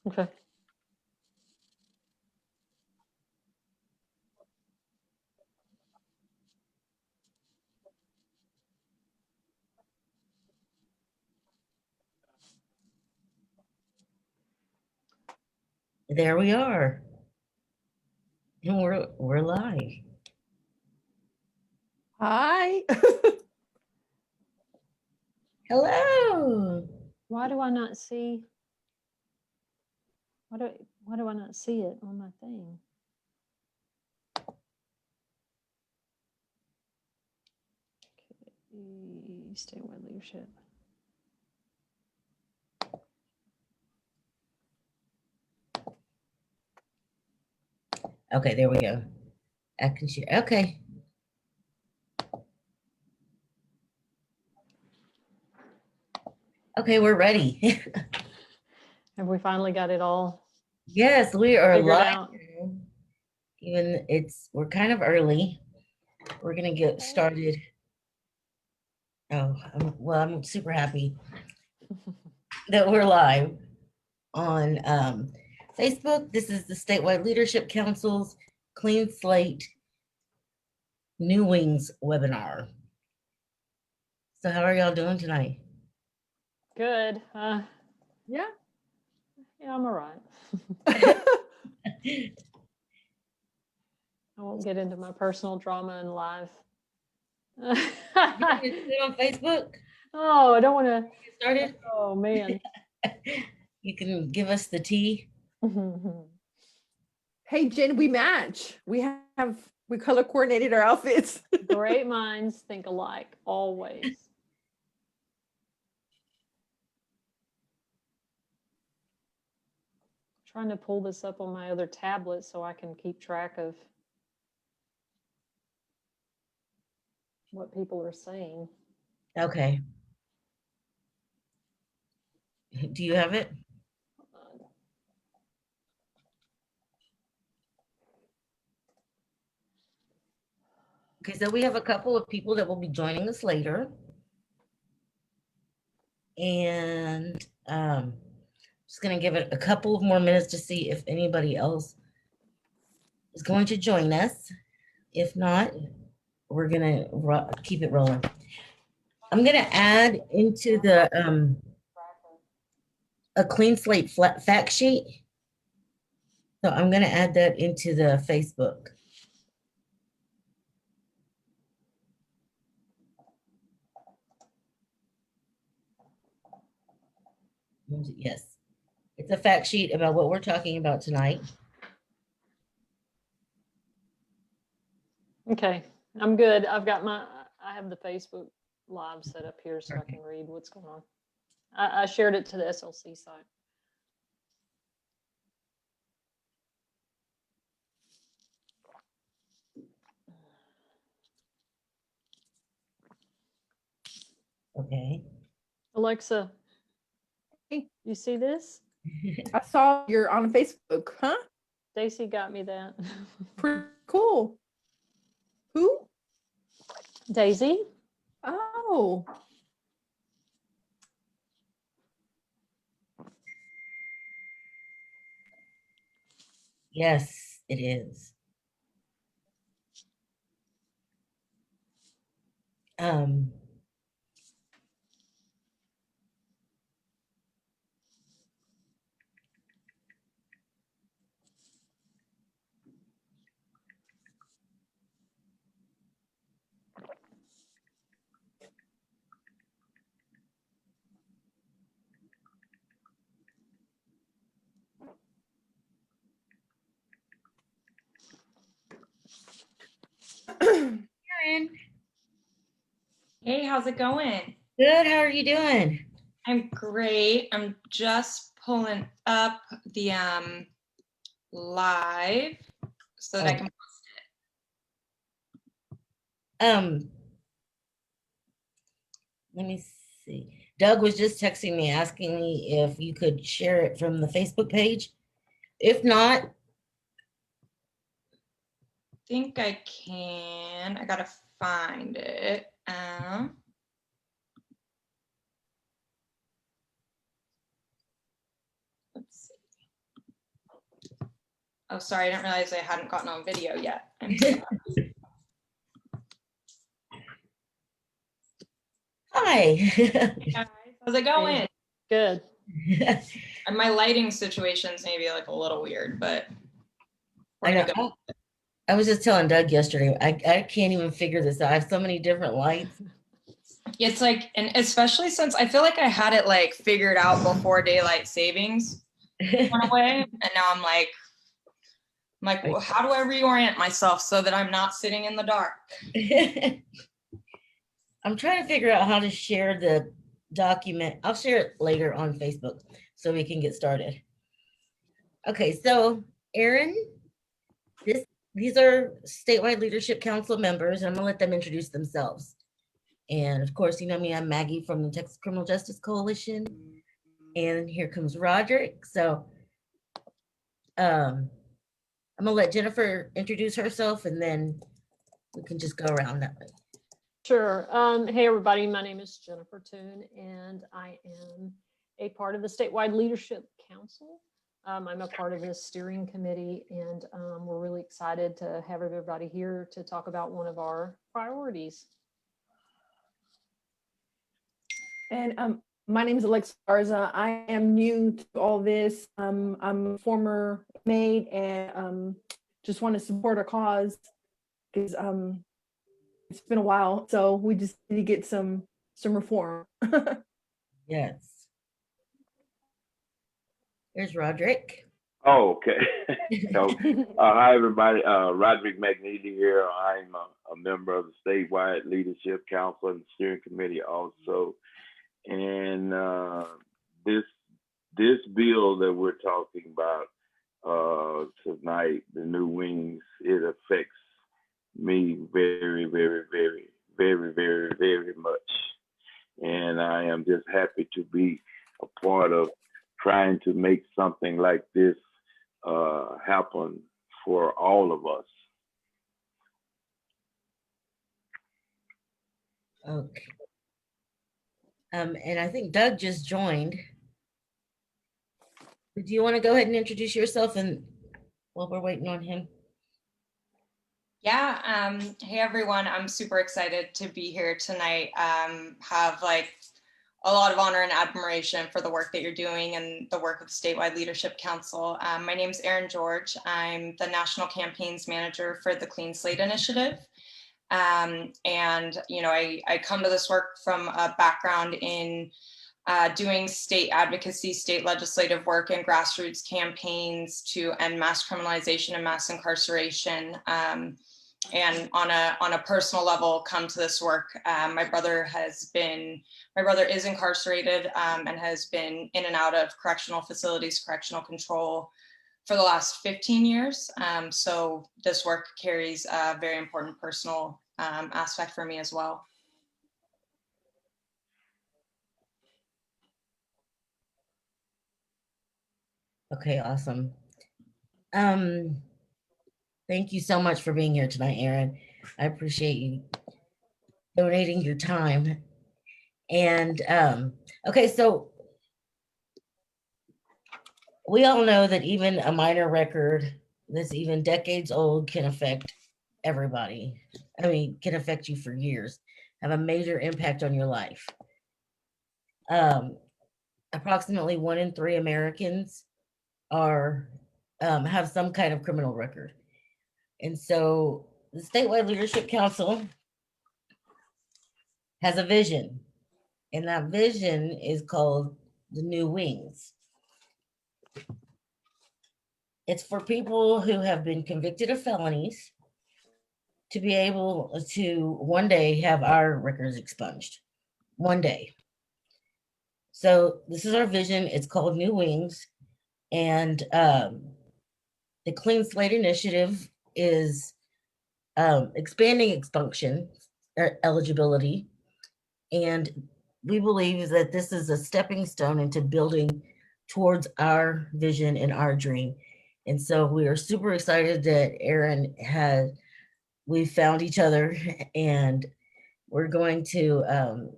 Okay. There we are. And we're live. Hi. Hello. Why do I not see? Why do I not see it on my thing? Okay, statewide leadership. Okay, there we go. I can share. Okay. Okay, we're ready. Have we finally got it all Yes, we are figured live. out? Even we're kind of early. We're gonna get started. Oh, I'm super happy that we're live on Facebook. This is the Statewide Leadership Council's Clean Slate New Wings webinar. So how are y'all doing tonight? Good. Yeah. I'm all right. I won't get into my personal drama in live. You want to sit on Facebook? Oh, I don't want to get started. Oh man. You can give us the tea. Hey Jen, we match. We color coordinated our outfits. Great minds think alike, always. Trying to pull this up on my other tablet so I can keep track of what people are saying. Okay. Do you have it? Okay, so we have a couple of people that will be joining us later. And just going to give it a couple of more minutes to see if anybody else is going to join us. If not, we're going to keep it rolling. I'm going to add into the a clean slate fact sheet. So I'm going to add that into the Facebook. Yes, it's a fact sheet about what we're talking about tonight. Okay, I'm good. I have the Facebook Live set up here so I can read what's going on. I shared it to the SLC site. Okay. Alexa, Hey, you see this? I saw you're on Facebook, huh? Stacy got me that. Pretty cool. Who? Daisy? Oh. Yes, it is. Karen. Hey, how's it going? Good. How are you doing? I'm great. I'm just pulling up the live so that I can post it. Let me see. Doug was just texting me asking me if you could share it from the Facebook page. If not, I think I can. I gotta find it. Let's see. Oh, sorry, I didn't realize I hadn't gotten on video yet. I'm so bad. Hi. Hey guys, how's it going? Good. And my lighting situation's maybe like a little weird, but we're I gonna know. go. I was just telling Doug yesterday, I can't even figure this out. I have so many different lights. It's like, and especially since I feel like I had it like figured out before daylight savings went away, and now I'm like, well, how do I reorient myself so that I'm not sitting in the dark? I'm trying to figure out how to share the document. I'll share it later on Facebook so we can get started. Okay, so Erin, these are statewide leadership council members, and I'm gonna let them introduce themselves. And of course, you know me, I'm Maggie from the Texas Criminal Justice Coalition. And here comes Roderick. So I'm gonna let Jennifer introduce herself, and then we can just go around that way. Sure. Hey, everybody. My name is Jennifer Toon, and I am a part of the Statewide Leadership Council. I'm a part of the steering committee, and we're really excited to have everybody here to talk about one of our priorities. And my name is Alexa Garza. I am new to all this. I'm a former maid and just want to support our cause because it's been a while. So we just need to get some reform. Yes. Here's Roderick. Oh, okay. So, hi everybody. Roderick McNeely here. I'm a member of the Statewide Leadership Council and Steering Committee also. And this bill that we're talking about tonight, the new wings, it affects me very, very, very, very, very, very much. And I am just happy to be a part of trying to make something like this happen for all of us. Okay. And I think Doug just joined. Do you want to go ahead and introduce yourself and while we're waiting on him? Yeah. Hey everyone. I'm super excited to be here tonight. Have like a lot of honor and admiration for the work that you're doing and the work of the Statewide Leadership Council. My name is Erin George. I'm the National Campaigns Manager for the Clean Slate Initiative. And, you know, I come to this work from a background in doing state advocacy, state legislative work, and grassroots campaigns to end mass criminalization and mass incarceration. And on a personal level, come to this work. My brother is incarcerated and has been in and out of correctional facilities, correctional control for the last 15 years. So this work carries a very important personal aspect for me as well. Okay, awesome. Thank you so much for being here tonight, Erin. I appreciate you donating your time. And okay, so we all know that even a minor record that's even decades old can affect everybody. I mean, can affect you for years, have a major impact on your life. Approximately 1 in 3 Americans are have some kind of criminal record. And so the Statewide Leadership Council has a vision, and that vision is called the New Wings. It's for people who have been convicted of felonies to be able to one day have our records expunged. One day. So this is our vision. It's called New Wings. And the Clean Slate Initiative is expanding expunction eligibility. And we believe that this is a stepping stone into building towards our vision and our dream. And so we are super excited that Erin we found each other, and we're going to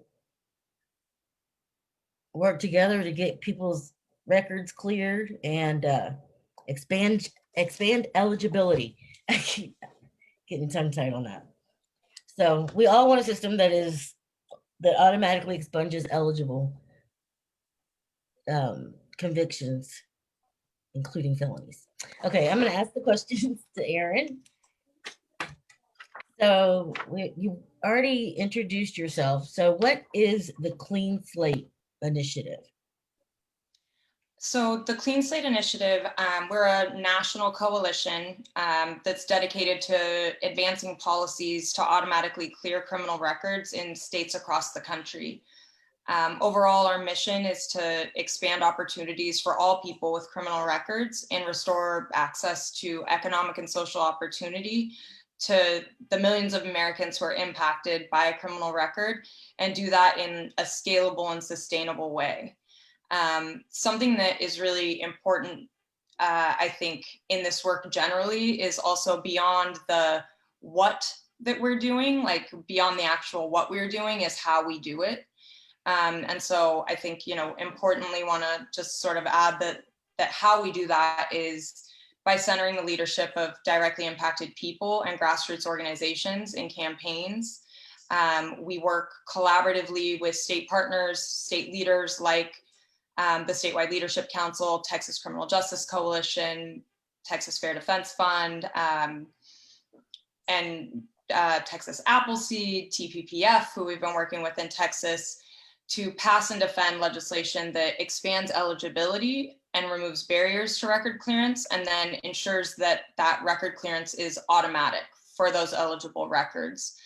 work together to get people's records cleared and expand expand eligibility. I keep getting tongue tied on that. So we all want a system that automatically expunges eligible convictions, including felonies. Okay, I'm going to ask the questions to Aaron. So you already introduced yourself. So what is the Clean Slate Initiative? So the Clean Slate Initiative, we're a national coalition that's dedicated to advancing policies to automatically clear criminal records in states across the country. Overall, our mission is to expand opportunities for all people with criminal records and restore access to economic and social opportunity to the millions of Americans who are impacted by a criminal record, and do that in a scalable and sustainable way. Something that is really important, I think, in this work generally is also beyond the what that we're doing, like beyond the actual what we're doing is how we do it. And so I think, importantly want to just sort of add that how we do that is by centering the leadership of directly impacted people and grassroots organizations in campaigns. We work collaboratively with state partners, state leaders like the Statewide Leadership Council, Texas Criminal Justice Coalition, Texas Fair Defense Fund, and Texas Appleseed, TPPF, who we've been working with in Texas, to pass and defend legislation that expands eligibility and removes barriers to record clearance, and then ensures that that record clearance is automatic for those eligible records.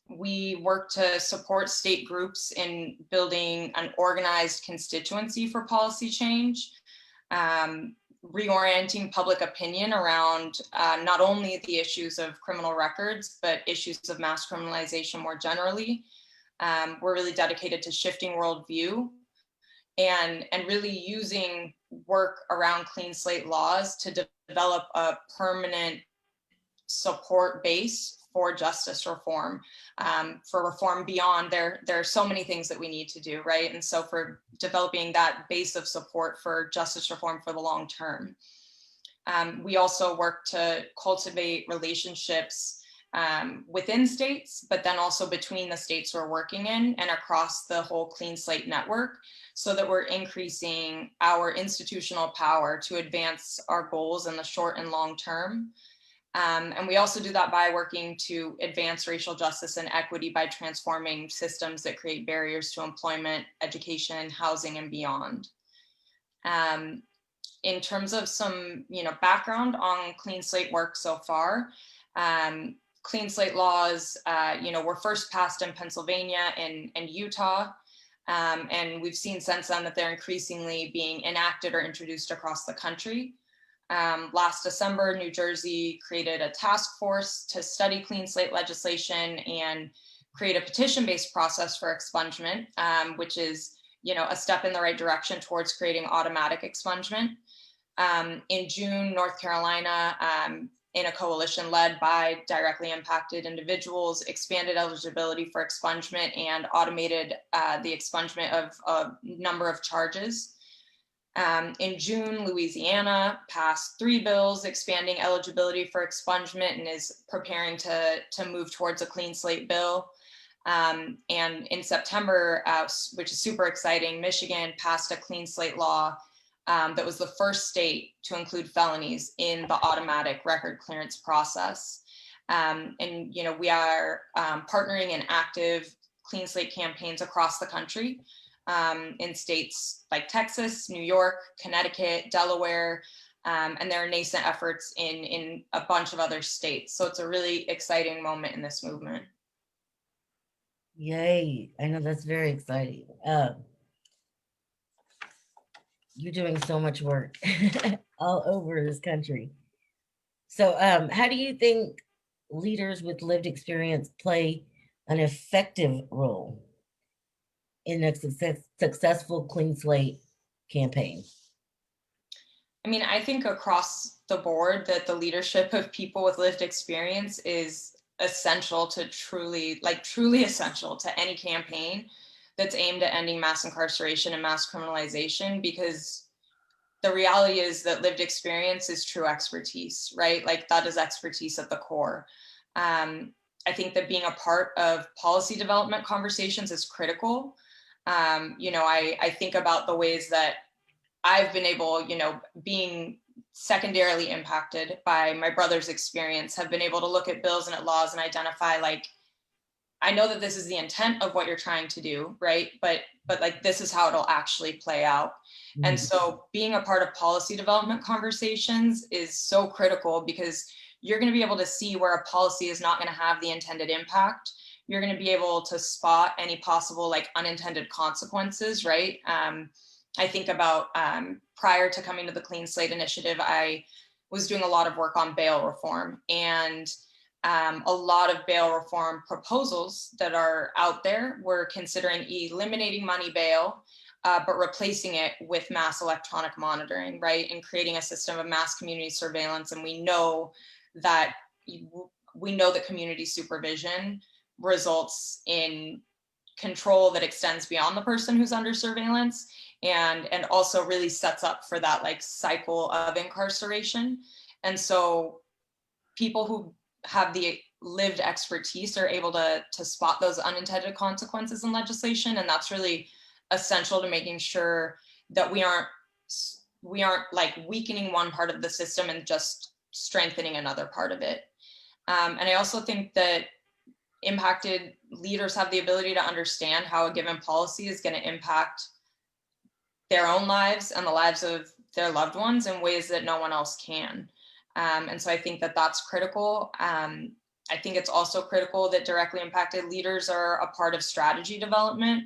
We work to support state groups in building an organized constituency for policy change, reorienting public opinion around not only the issues of criminal records, but issues of mass criminalization more generally. We're really dedicated to shifting worldview and really using work around clean slate laws to develop a permanent support base for justice reform, for reform beyond there are so many things that we need to do, right? And so for developing that base of support for justice reform for the long term. We also work to cultivate relationships within states, but then also between the states we're working in and across the whole Clean Slate network, so that we're increasing our institutional power to advance our goals in the short and long term. And we also do that by working to advance racial justice and equity by transforming systems that create barriers to employment, education, housing, and beyond. In terms of some background on Clean Slate work so far, Clean Slate laws were first passed in Pennsylvania and Utah. And we've seen since then that they're increasingly being enacted or introduced across the country. Last December, New Jersey created a task force to study clean slate legislation and create a petition-based process for expungement, which is, a step in the right direction towards creating automatic expungement. In June, North Carolina, in a coalition led by directly impacted individuals, expanded eligibility for expungement and automated the expungement of a number of charges. In June, Louisiana passed 3 bills expanding eligibility for expungement and is preparing to move towards a clean slate bill. And in September, which is super exciting, Michigan passed a clean slate law that was the first state to include felonies in the automatic record clearance process. And we are partnering in active clean slate campaigns across the country. In states like Texas, New York, Connecticut, Delaware, and there are nascent efforts in a bunch of other states. So it's a really exciting moment in this movement. Yay. I know that's very exciting. You're doing so much work all over this country. So how do you think leaders with lived experience play an effective role in a successful clean slate campaign? I mean, I think across the board that the leadership of people with lived experience is essential to truly essential to any campaign that's aimed at ending mass incarceration and mass criminalization, because the reality is that lived experience is true expertise, right? Like that is expertise at the core. I think that being a part of policy development conversations is critical. I think about the ways that I've been able, being secondarily impacted by my brother's experience, have been able to look at bills and at laws and identify, like, I know that this is the intent of what you're trying to do, right? But like, this is how it'll actually play out. And so being a part of policy development conversations is so critical, because you're going to be able to see where a policy is not going to have the intended impact. You're going to be able to spot any possible like unintended consequences, right? I think about prior to coming to the Clean Slate Initiative, I was doing a lot of work on bail reform, and a lot of bail reform proposals that are out there were considering eliminating money bail, but replacing it with mass electronic monitoring, right? And creating a system of mass community surveillance. And we know that community supervision results in control that extends beyond the person who's under surveillance, and also really sets up for that like cycle of incarceration. And so people who have the lived expertise are able to spot those unintended consequences in legislation. And that's really essential to making sure that we aren't like weakening one part of the system and just strengthening another part of it. And I also think that impacted leaders have the ability to understand how a given policy is going to impact their own lives and the lives of their loved ones in ways that no one else can. And so I think that that's critical. I think it's also critical that directly impacted leaders are a part of strategy development,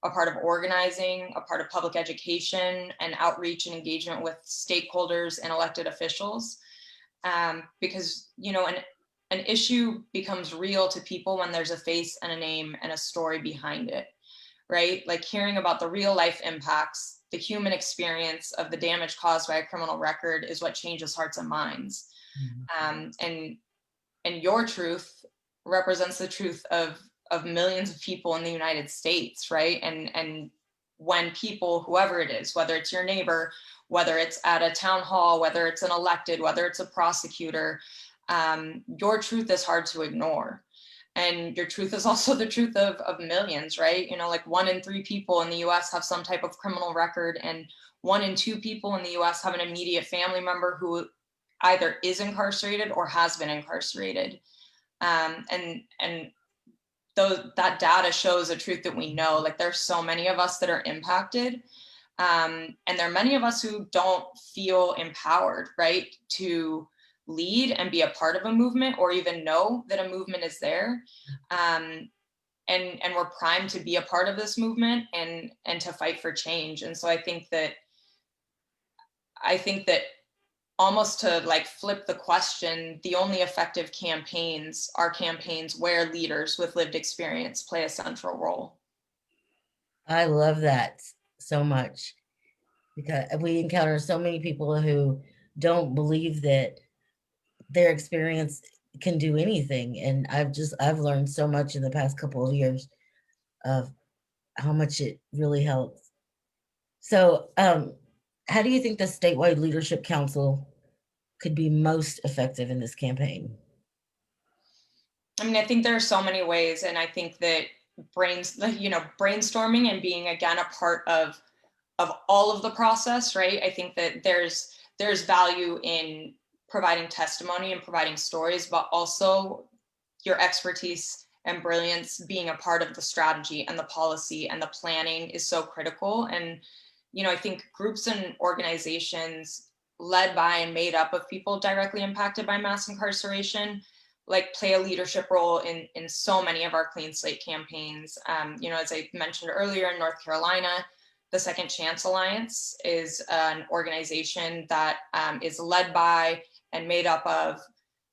a part of organizing, a part of public education and outreach and engagement with stakeholders and elected officials. Because, an issue becomes real to people when there's a face and a name and a story behind it, right? Like hearing about the real life impacts, the human experience of the damage caused by a criminal record is what changes hearts and minds. And your truth represents the truth of millions of people in the United States, right? And when people, whoever it is, whether it's your neighbor, whether it's at a town hall, whether it's an elected, whether it's a prosecutor, your truth is hard to ignore. And your truth is also the truth of millions, right? Like 1 in 3 people in the US have some type of criminal record, and 1 in 2 people in the US have an immediate family member who either is incarcerated or has been incarcerated. And that data shows a truth that we know. Like there's so many of us that are impacted. And there are many of us who don't feel empowered, right, to lead and be a part of a movement or even know that a movement is there. And we're primed to be a part of this movement and to fight for change. And so I think that almost to like flip the question, the only effective campaigns are campaigns where leaders with lived experience play a central role. I love that so much, because we encounter so many people who don't believe that their experience can do anything. And I've learned so much in the past couple of years of how much it really helps. So how do you think the Statewide Leadership Council could be most effective in this campaign? I mean, I think there are so many ways, and I think that brainstorming and being again a part of all of the process, right? I think that there's value in providing testimony and providing stories, but also your expertise and brilliance being a part of the strategy and the policy and the planning is so critical. And I think groups and organizations led by and made up of people directly impacted by mass incarceration like play a leadership role in so many of our Clean Slate campaigns. As I mentioned earlier, in North Carolina, the Second Chance Alliance is an organization that is led by and made up of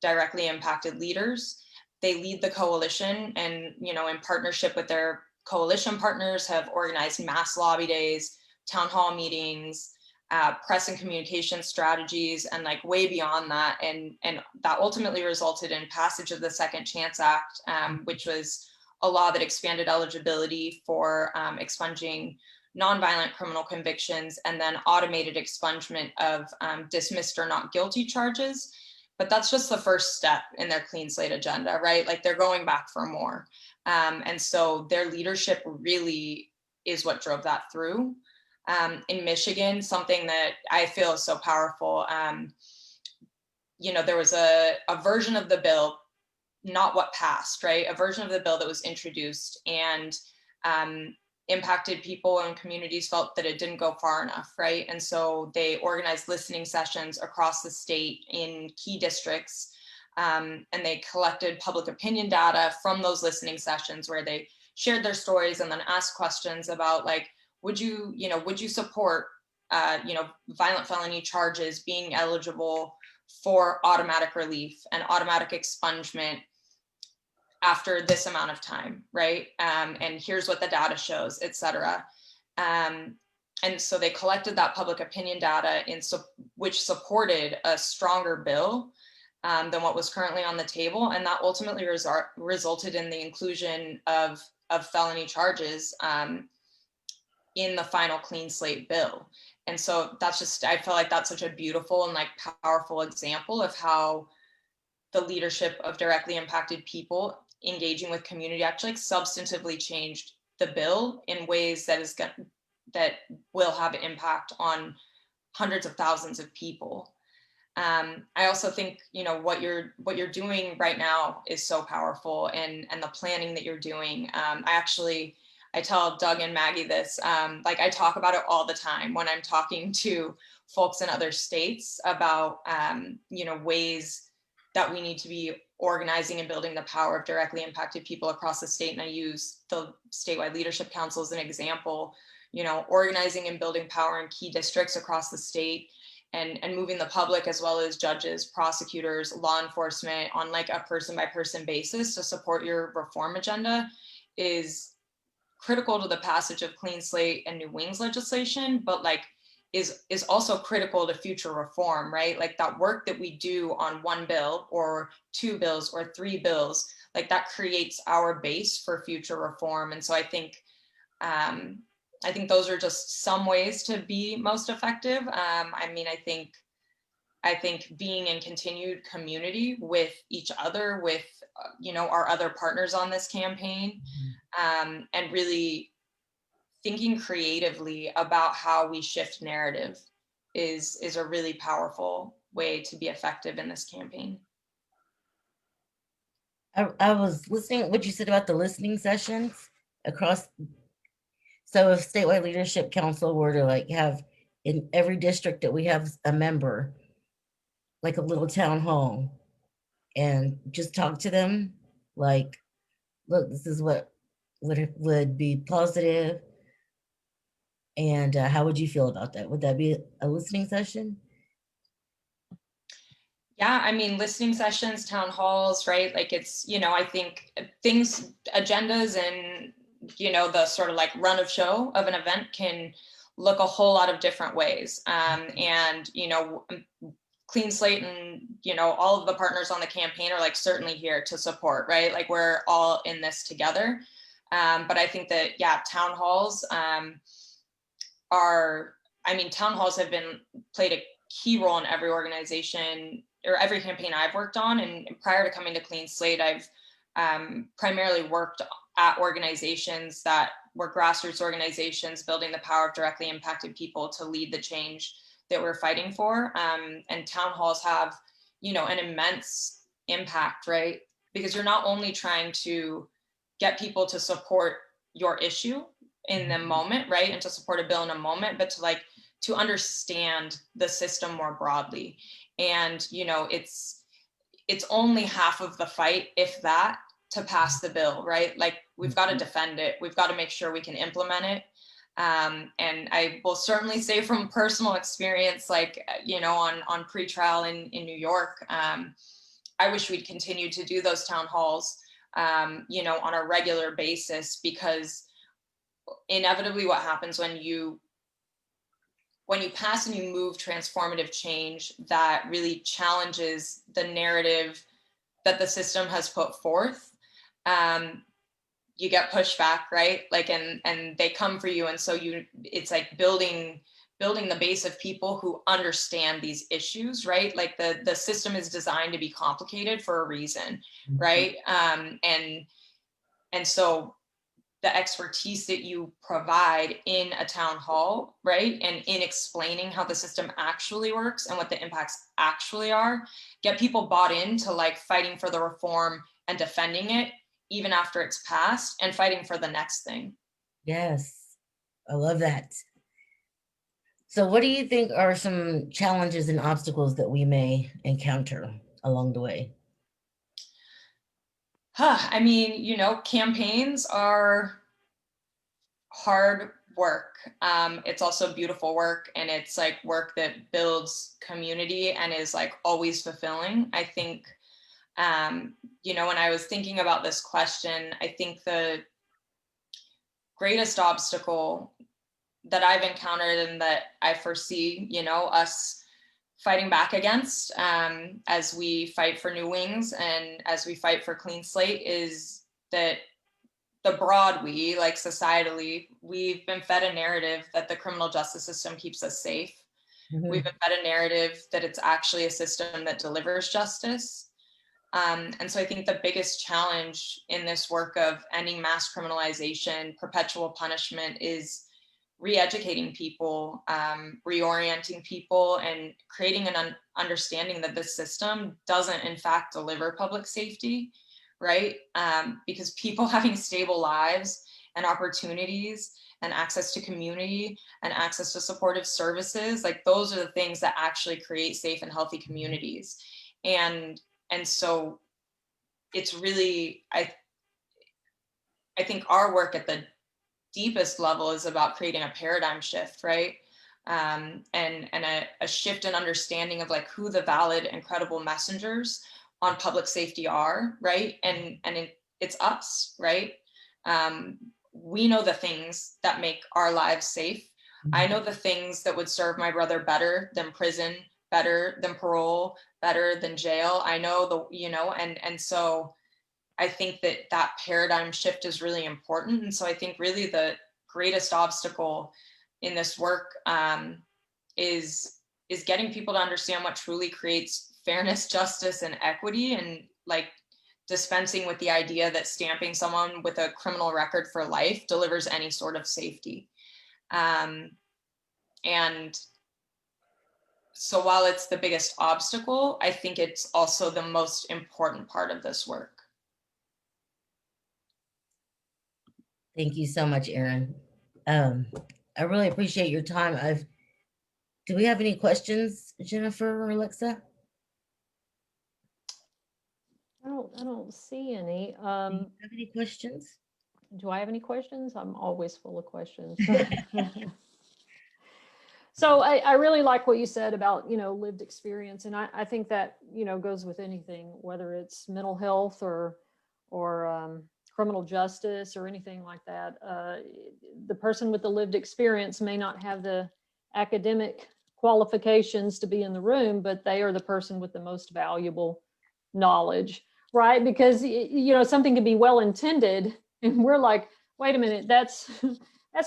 directly impacted leaders. They lead the coalition and, in partnership with their coalition partners, have organized mass lobby days, town hall meetings, press and communication strategies, and like way beyond that. And that ultimately resulted in passage of the Second Chance Act, which was a law that expanded eligibility for expunging nonviolent criminal convictions, and then automated expungement of dismissed or not guilty charges. But that's just the first step in their clean slate agenda, right? Like they're going back for more. And so their leadership really is what drove that through. In Michigan, something that I feel is so powerful, there was a version of the bill, not what passed, right? A version of the bill that was introduced and impacted people and communities felt that it didn't go far enough, right? And so they organized listening sessions across the state in key districts, and they collected public opinion data from those listening sessions where they shared their stories and then asked questions about like, would you support, violent felony charges being eligible for automatic relief and automatic expungement after this amount of time, right? And here's what the data shows, et cetera. And so they collected that public opinion data which supported a stronger bill than what was currently on the table. And that ultimately resulted in the inclusion of felony charges in the final clean slate bill. And so I feel like that's such a beautiful and like powerful example of how the leadership of directly impacted people engaging with community actually like substantively changed the bill in ways that will have impact on hundreds of thousands of people. I also think what you're doing right now is so powerful, and the planning that you're doing. I tell Doug and Maggie this, like I talk about it all the time when I'm talking to folks in other states about ways that we need to be organizing and building the power of directly impacted people across the state. And I use the Statewide Leadership Council as an example, organizing and building power in key districts across the state and moving the public as well as judges, prosecutors, law enforcement on like a person by person basis to support your reform agenda is critical to the passage of clean slate and new wings legislation, but like is also critical to future reform, right? Like that work that we do on one bill or two bills or three bills, like that creates our base for future reform. And so I think those are just some ways to be most effective. I think being in continued community with each other, with our other partners on this campaign, and really thinking creatively about how we shift narrative is a really powerful way to be effective in this campaign. I was listening what you said about the listening sessions across. So if Statewide Leadership Council were to like have in every district that we have a member, like a little town hall, and just talk to them, like, look, this is what would be positive, and how would you feel about that? Would that be a listening session? Yeah, I mean, listening sessions, town halls, right? Like it's, I think agendas and, the sort of like run of show of an event can look a whole lot of different ways. And, Clean Slate and, all of the partners on the campaign are like certainly here to support, right? Like we're all in this together. But I think that, yeah, town halls town halls have played a key role in every organization or every campaign I've worked on. And prior to coming to Clean Slate, I've primarily worked at organizations that were grassroots organizations building the power of directly impacted people to lead the change that we're fighting for. And town halls have, an immense impact, right? Because you're not only trying to get people to support your issue in the moment, right? And to support a bill in a moment, but to understand the system more broadly. And, it's only half of the fight, if that, to pass the bill, right? Like we've got to defend it. We've got to make sure we can implement it. And I will certainly say from personal experience, like, on pretrial in New York, I wish we'd continue to do those town halls, on a regular basis, because inevitably what happens when you pass and you move transformative change that really challenges the narrative that the system has put forth, you get pushback, right? Like, and they come for you. And so it's like building the base of people who understand these issues, right? Like the system is designed to be complicated for a reason, right? And so the expertise that you provide in a town hall, right? And in explaining how the system actually works and what the impacts actually are, get people bought into like fighting for the reform and defending it even after it's passed and fighting for the next thing. Yes, I love that. So what do you think are some challenges and obstacles that we may encounter along the way? I mean, campaigns are hard work. It's also beautiful work, and it's like work that builds community and is like always fulfilling. I think, when I was thinking about this question, I think the greatest obstacle that I've encountered and that I foresee, us fighting back against as we fight for new wings and as we fight for clean slate is that the broad we, like societally, we've been fed a narrative that the criminal justice system keeps us safe. Mhm. We've been fed a narrative that it's actually a system that delivers justice. And so I think the biggest challenge in this work of ending mass criminalization, perpetual punishment is re-educating people, reorienting people, and creating an understanding that this system doesn't in fact deliver public safety, right? Because people having stable lives and opportunities and access to community and access to supportive services, like those are the things that actually create safe and healthy communities. And so it's really, I think our work at the deepest level is about creating a paradigm shift, right? And a shift in understanding of like who the valid and credible messengers on public safety are, right? And it's us, right? We know the things that make our lives safe. I know the things that would serve my brother better than prison, better than parole, better than jail. I know and so I think that paradigm shift is really important. And so I think really the greatest obstacle in this work is getting people to understand what truly creates fairness, justice, and equity, and like dispensing with the idea that stamping someone with a criminal record for life delivers any sort of safety. And so while it's the biggest obstacle, I think it's also the most important part of this work. Thank you so much, Erin. I really appreciate your time. Do we have any questions, Jennifer or Alexa? I don't see any. Do you have any questions? Do I have any questions? I'm always full of questions. So I really like what you said about, lived experience. And I think that, goes with anything, whether it's mental health or criminal justice or anything like that. The person with the lived experience may not have the academic qualifications to be in the room, but they are the person with the most valuable knowledge, right? Because, something can be well-intended and we're like, wait a minute, that's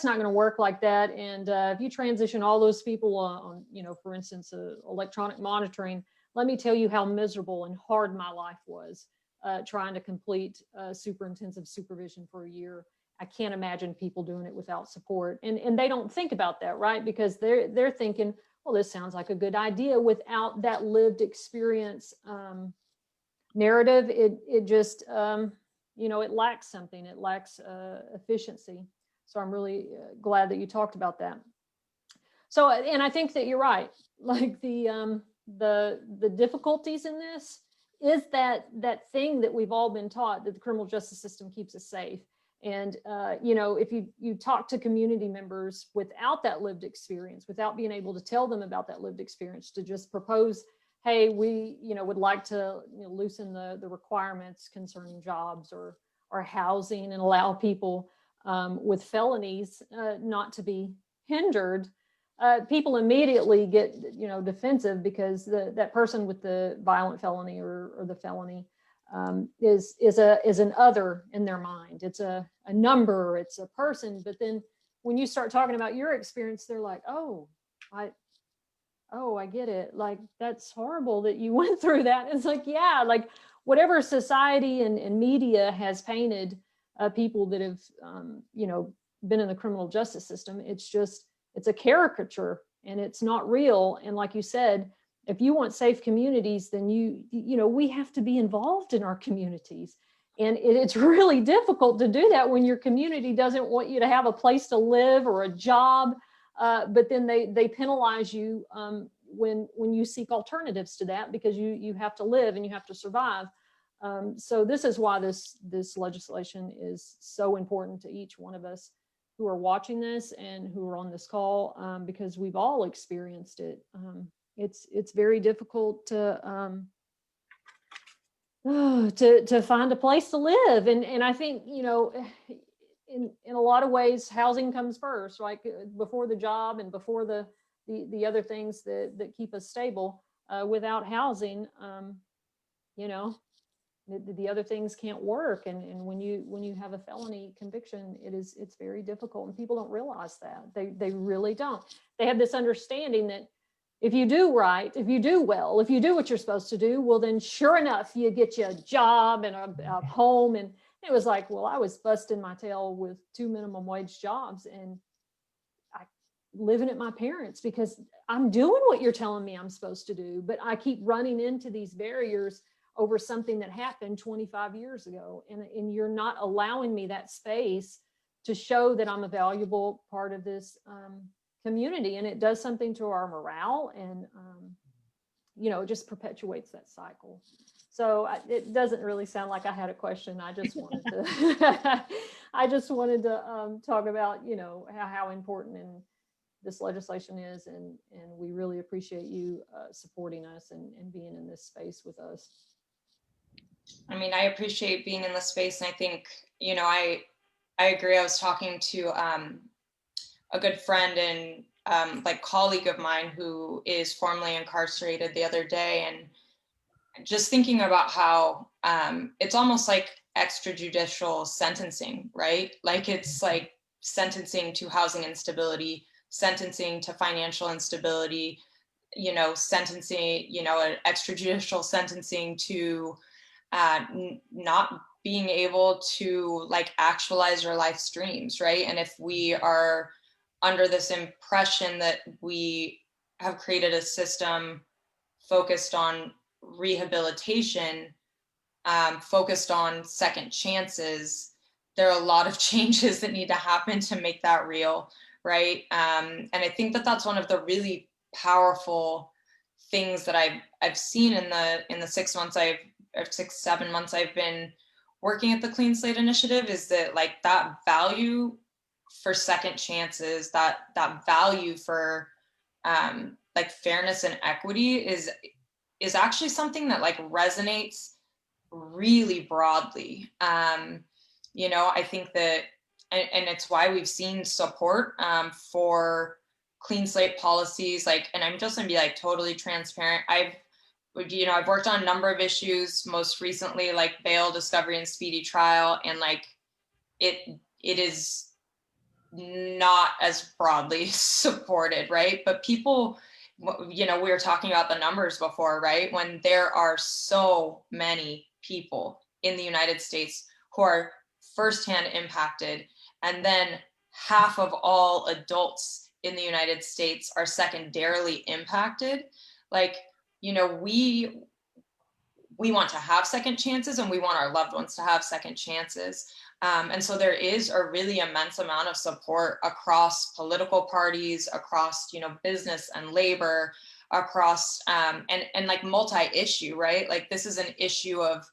not going to work like that. And if you transition all those people on, for instance, electronic monitoring, let me tell you how miserable and hard my life was trying to complete super intensive supervision for a year. I can't imagine people doing it without support. And they don't think about that, right? Because they're thinking, well, this sounds like a good idea. Without that lived experience narrative, it just, it lacks something. It lacks efficiency. So I'm really glad that you talked about that. So, and I think that you're right. Like the difficulties in this is that thing that we've all been taught, that the criminal justice system keeps us safe. And if you talk to community members without that lived experience, without being able to tell them about that lived experience, to just propose, hey, we would like to loosen the requirements concerning jobs or housing and allow people with felonies not to be hindered, people immediately get defensive because that person with the violent felony or the felony is an other in their mind. It's a number, it's a person. But then when you start talking about your experience, they're like, oh, I get it. Like, that's horrible that you went through that. It's like, yeah, like whatever society and media has painted people that have, been in the criminal justice system, it's a caricature and it's not real. And like you said, if you want safe communities, then we have to be involved in our communities. And it's really difficult to do that when your community doesn't want you to have a place to live or a job. But then they penalize you when you seek alternatives to that, because you have to live and you have to survive. So this is why this legislation is so important to each one of us who are watching this and who are on this call, because we've all experienced it. It's very difficult to find a place to live, and I think in a lot of ways housing comes first, like before the job and before the other things that keep us stable. Without housing, the other things can't work. And when you have a felony conviction, it's very difficult, and people don't realize that. They really don't. They have this understanding that if you do right, if you do well, if you do what you're supposed to do, well, then sure enough, you get you a job and a home. And it was like, well, I was busting my tail with 2 minimum wage jobs and I living at my parents because I'm doing what you're telling me I'm supposed to do. But I keep running into these barriers over something that happened 25 years ago. And you're not allowing me that space to show that I'm a valuable part of this community. And it does something to our morale, and it just perpetuates that cycle. So it doesn't really sound like I had a question. I just wanted to talk about how important this legislation is, and we really appreciate you supporting us and being in this space with us. I mean, I appreciate being in the space, and I think I agree. I was talking to a good friend and colleague of mine who is formerly incarcerated the other day, and just thinking about how it's almost like extrajudicial sentencing, right? Like it's like sentencing to housing instability, sentencing to financial instability, sentencing, an extrajudicial sentencing to not being able to actualize your life dreams, right? And if we are under this impression that we have created a system focused on rehabilitation, focused on second chances, there are a lot of changes that need to happen to make that real, right? And I think that that's one of the really powerful things that I've seen in the 7 months I've been working at the Clean Slate Initiative, is that that value for second chances, that value for fairness and equity is actually something that resonates really broadly. I think that, and it's why we've seen support for clean slate policies. And I'm just gonna be totally transparent. I've worked on a number of issues, most recently bail, discovery, and speedy trial, and it is not as broadly supported, right? But people, we were talking about the numbers before, right? When there are so many people in the United States who are firsthand impacted, and then half of all adults in the United States are secondarily impacted, we want to have second chances, and we want our loved ones to have second chances. And so there is a really immense amount of support across political parties, across, business and labor, across, and multi-issue, right? This is an issue of,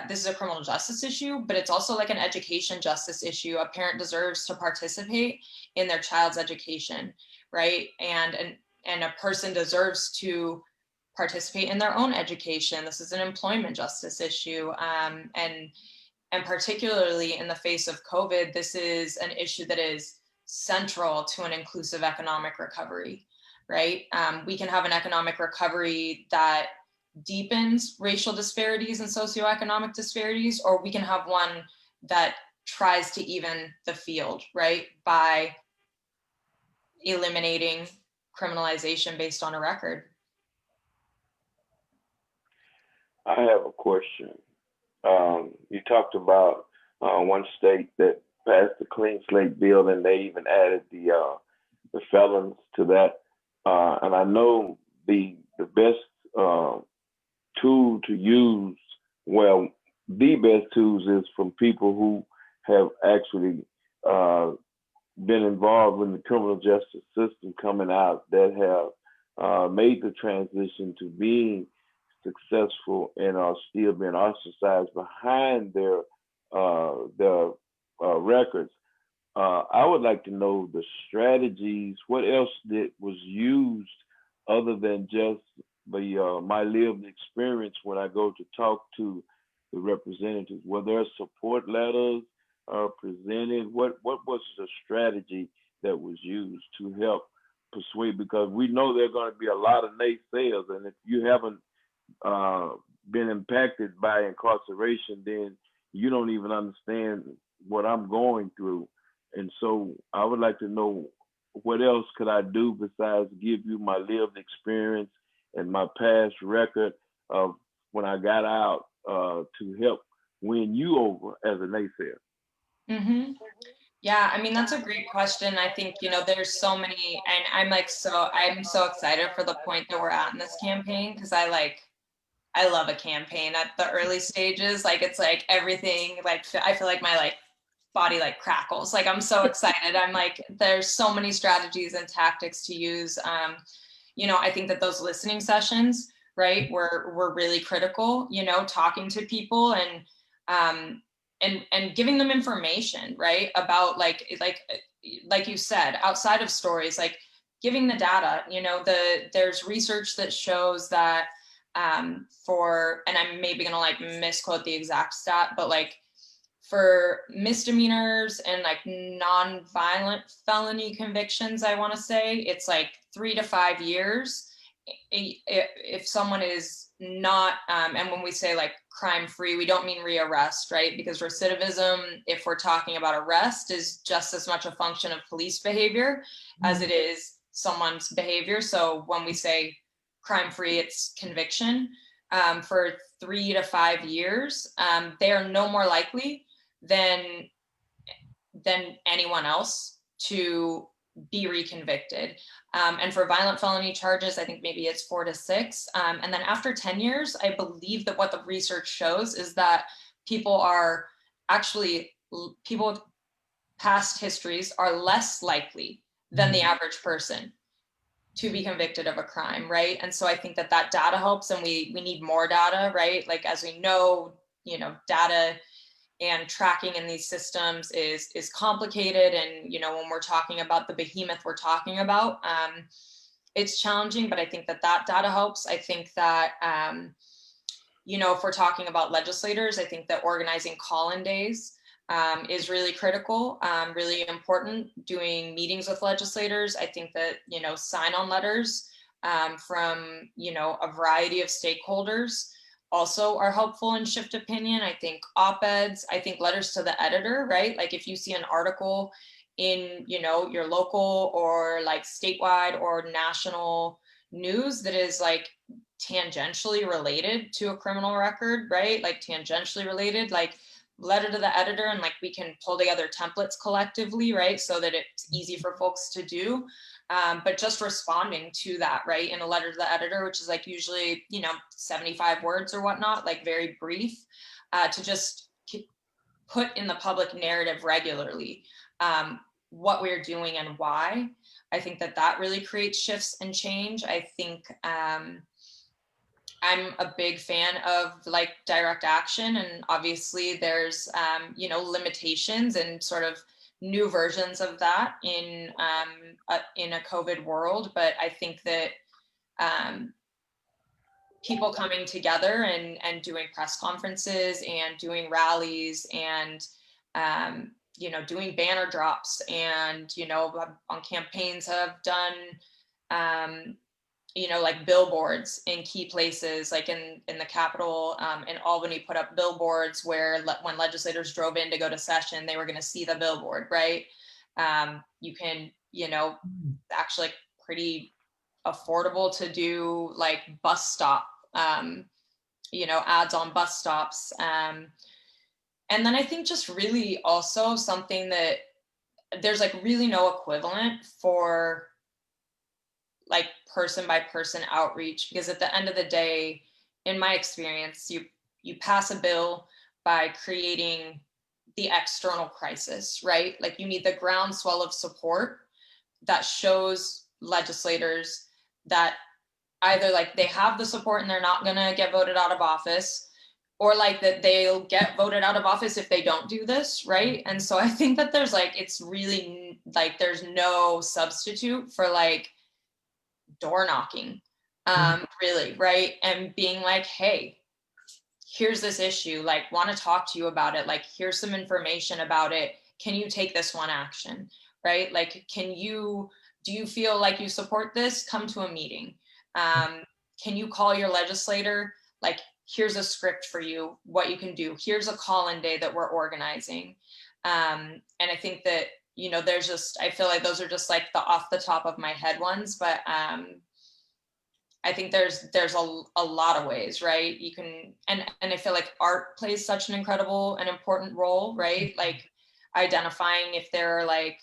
this is a criminal justice issue, but it's also an education justice issue. A parent deserves to participate in their child's education, right? And a person deserves to participate in their own education. This is an employment justice issue. And particularly in the face of COVID, this is an issue that is central to an inclusive economic recovery, right? We can have an economic recovery that deepens racial disparities and socioeconomic disparities, or we can have one that tries to even the field, right? By eliminating criminalization based on a record. I have a question. You talked about one state that passed the Clean Slate bill, and they even added the felons to that. And I know the best tool to use, well, the best tools is from people who have actually been involved in the criminal justice system coming out, that have made the transition to being successful and are still being ostracized behind their records. I would like to know the strategies. What else was used other than just my lived experience when I go to talk to the representatives? Were there support letters presented? What was the strategy that was used to help persuade? Because we know there are going to be a lot of naysayers, and if you haven't been impacted by incarceration, then you don't even understand what I'm going through. And so I would like to know, what else could I do besides give you my lived experience and my past record of when I got out to help win you over as a naysayer? Mm-hmm. Yeah, I mean, that's a great question. I think, there's so many, and I'm so excited for the point that we're at in this campaign, because I love a campaign at the early stages. Like, it's like everything, like, I feel like my body crackles. Like, I'm so excited. I'm like, there's so many strategies and tactics to use. I think that those listening sessions, right, were really critical, talking to people and giving them information, right, about like you said, outside of stories, like giving the data. There's research that shows that and I'm maybe gonna misquote the exact stat, but for misdemeanors and non-violent felony convictions, I want to say it's 3 to 5 years if someone is not, and when we say crime free, we don't mean rearrest, right? Because recidivism, if we're talking about arrest, is just as much a function of police behavior as it is someone's behavior. So when we say crime free, it's conviction. For 3 to 5 years, they are no more likely than anyone else to be reconvicted. And for violent felony charges, I think maybe it's 4 to 6. And then after 10 years, I believe that what the research shows is that people with past histories are less likely than the average person to be convicted of a crime, right? And so I think that data helps, and we need more data, right? As we know, data and tracking in these systems is complicated. And, when we're talking about the behemoth we're talking about, it's challenging, but I think that data helps. I think that, if we're talking about legislators, I think that organizing call-in days is really critical, really important. Doing meetings with legislators. I think that, sign-on letters from, a variety of stakeholders also are helpful and shift opinion. I think op-eds, I think letters to the editor, right? If you see an article in, your local or statewide or national news that is tangentially related to a criminal record, right? Tangentially related, letter to the editor, and we can pull together templates collectively, right? So that it's easy for folks to do. But just responding to that, right, in a letter to the editor, which is usually, 75 words or whatnot, very brief, to just put in the public narrative regularly what we're doing and why. I think that really creates shifts and change. I think I'm a big fan of direct action, and obviously there's limitations and sort of new versions of that in a COVID world. But I think that people coming together and doing press conferences and doing rallies and doing banner drops and on campaigns have done like billboards in key places, like in the Capitol, in Albany, put up billboards where when legislators drove in to go to session, they were going to see the billboard, right? You can, actually pretty affordable to do like bus stop, ads on bus stops. And then I think just really also something that there's like really no equivalent for like person by person outreach, because at the end of the day, in my experience, you pass a bill by creating the external crisis, right? Like you need the groundswell of support that shows legislators that either like they have the support and they're not gonna get voted out of office, or like that they'll get voted out of office if they don't do this, right? And so I think that there's like, it's really like there's no substitute for like door knocking, really, right? And being like, hey, here's this issue, like want to talk to you about it, like here's some information about it, can you take this one action, right? Like do you feel like you support this? Come to a meeting. Can you call your legislator? Like here's a script for you, what you can do, here's a call-in day that we're organizing. And I think that there's just, I feel like those are just like the off the top of my head ones, but I think there's a lot of ways, right? You can, and I feel like art plays such an incredible and important role, right? Like identifying if there are like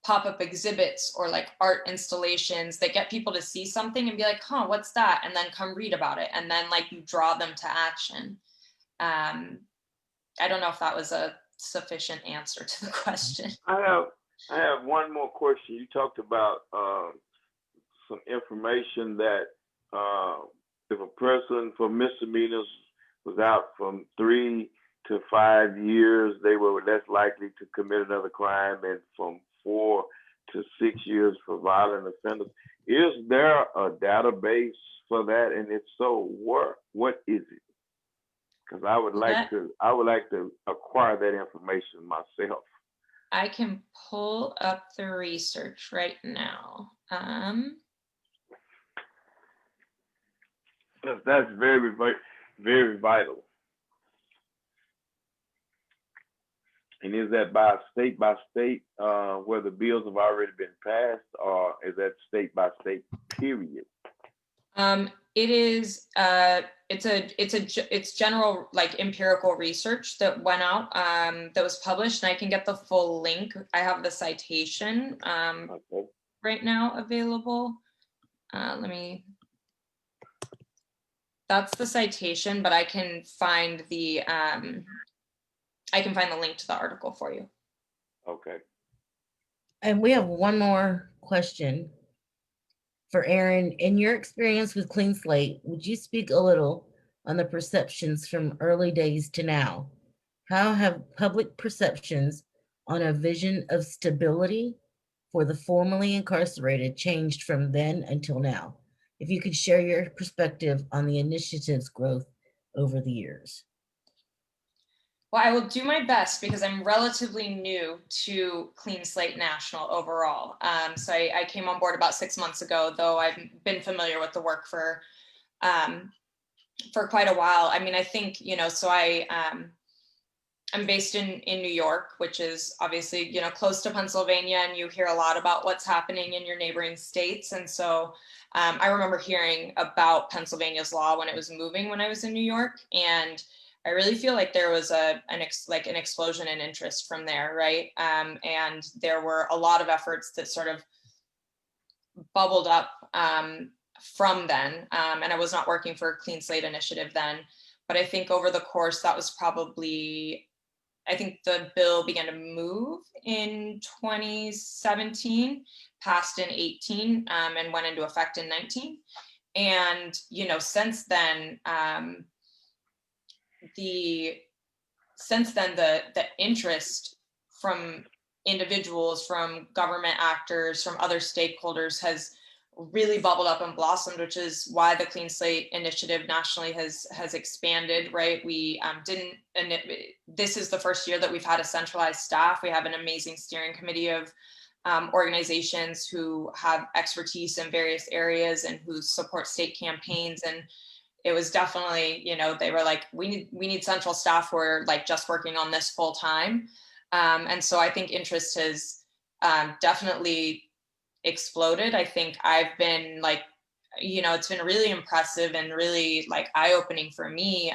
pop-up exhibits or like art installations that get people to see something and be like, huh, what's that? And then come read about it. And then like you draw them to action. I don't know if that was a sufficient answer to the question. I have one more question. You talked about some information that if a person for misdemeanors was out from 3 to 5 years, they were less likely to commit another crime, and from 4 to 6 years for violent offenders. Is there a database for that? And if so, what is it? Because I would like to acquire that information myself. I can pull up the research right now. That's very, very vital. And is that by state, where the bills have already been passed, or is that state by state period? It is. It's general like empirical research that went out, that was published, and I can get the full link. I have the citation Okay. right now available. That's the citation, but I can find the link to the article for you. Okay. And we have one more question for Aaron. In your experience with Clean Slate, would you speak a little on the perceptions from early days to now? How have public perceptions on a vision of stability for the formerly incarcerated changed from then until now? If you could share your perspective on the initiative's growth over the years. Well, I will do my best because I'm relatively new to Clean Slate National overall. So I came on board about 6 months ago, though I've been familiar with the work for quite a while. I mean, I think, so I'm based in New York, which is obviously, close to Pennsylvania, and you hear a lot about what's happening in your neighboring states. And so I remember hearing about Pennsylvania's law when it was moving when I was in New York. And I really feel like there was an explosion in interest from there, right? And there were a lot of efforts that sort of bubbled up from then. And I was not working for Clean Slate Initiative then, but I think over the course, that was probably, I think the bill began to move in 2017, passed in 18, and went into effect in 19. And, since then, the interest from individuals, from government actors, from other stakeholders has really bubbled up and blossomed, which is why the Clean Slate Initiative nationally has expanded, right? We this is the first year that we've had a centralized staff. We have an amazing steering committee of organizations who have expertise in various areas and who support state campaigns. And it was definitely, they were like, we need central staff who are like just working on this full time. And so I think interest has definitely exploded. I think I've been like, it's been really impressive and really like eye-opening for me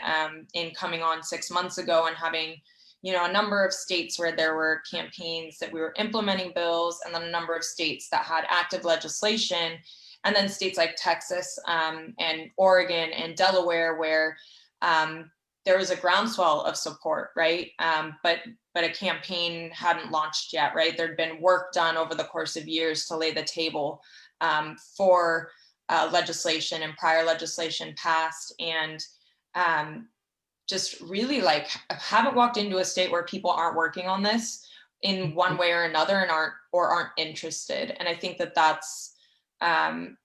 in coming on 6 months ago and having, a number of states where there were campaigns that we were implementing bills, and then a number of states that had active legislation, and then states like Texas and Oregon and Delaware where there was a groundswell of support, right? But a campaign hadn't launched yet, right? There'd been work done over the course of years to lay the table for legislation, and prior legislation passed, and just really like haven't walked into a state where people aren't working on this in one way or another and aren't interested. And I think that that's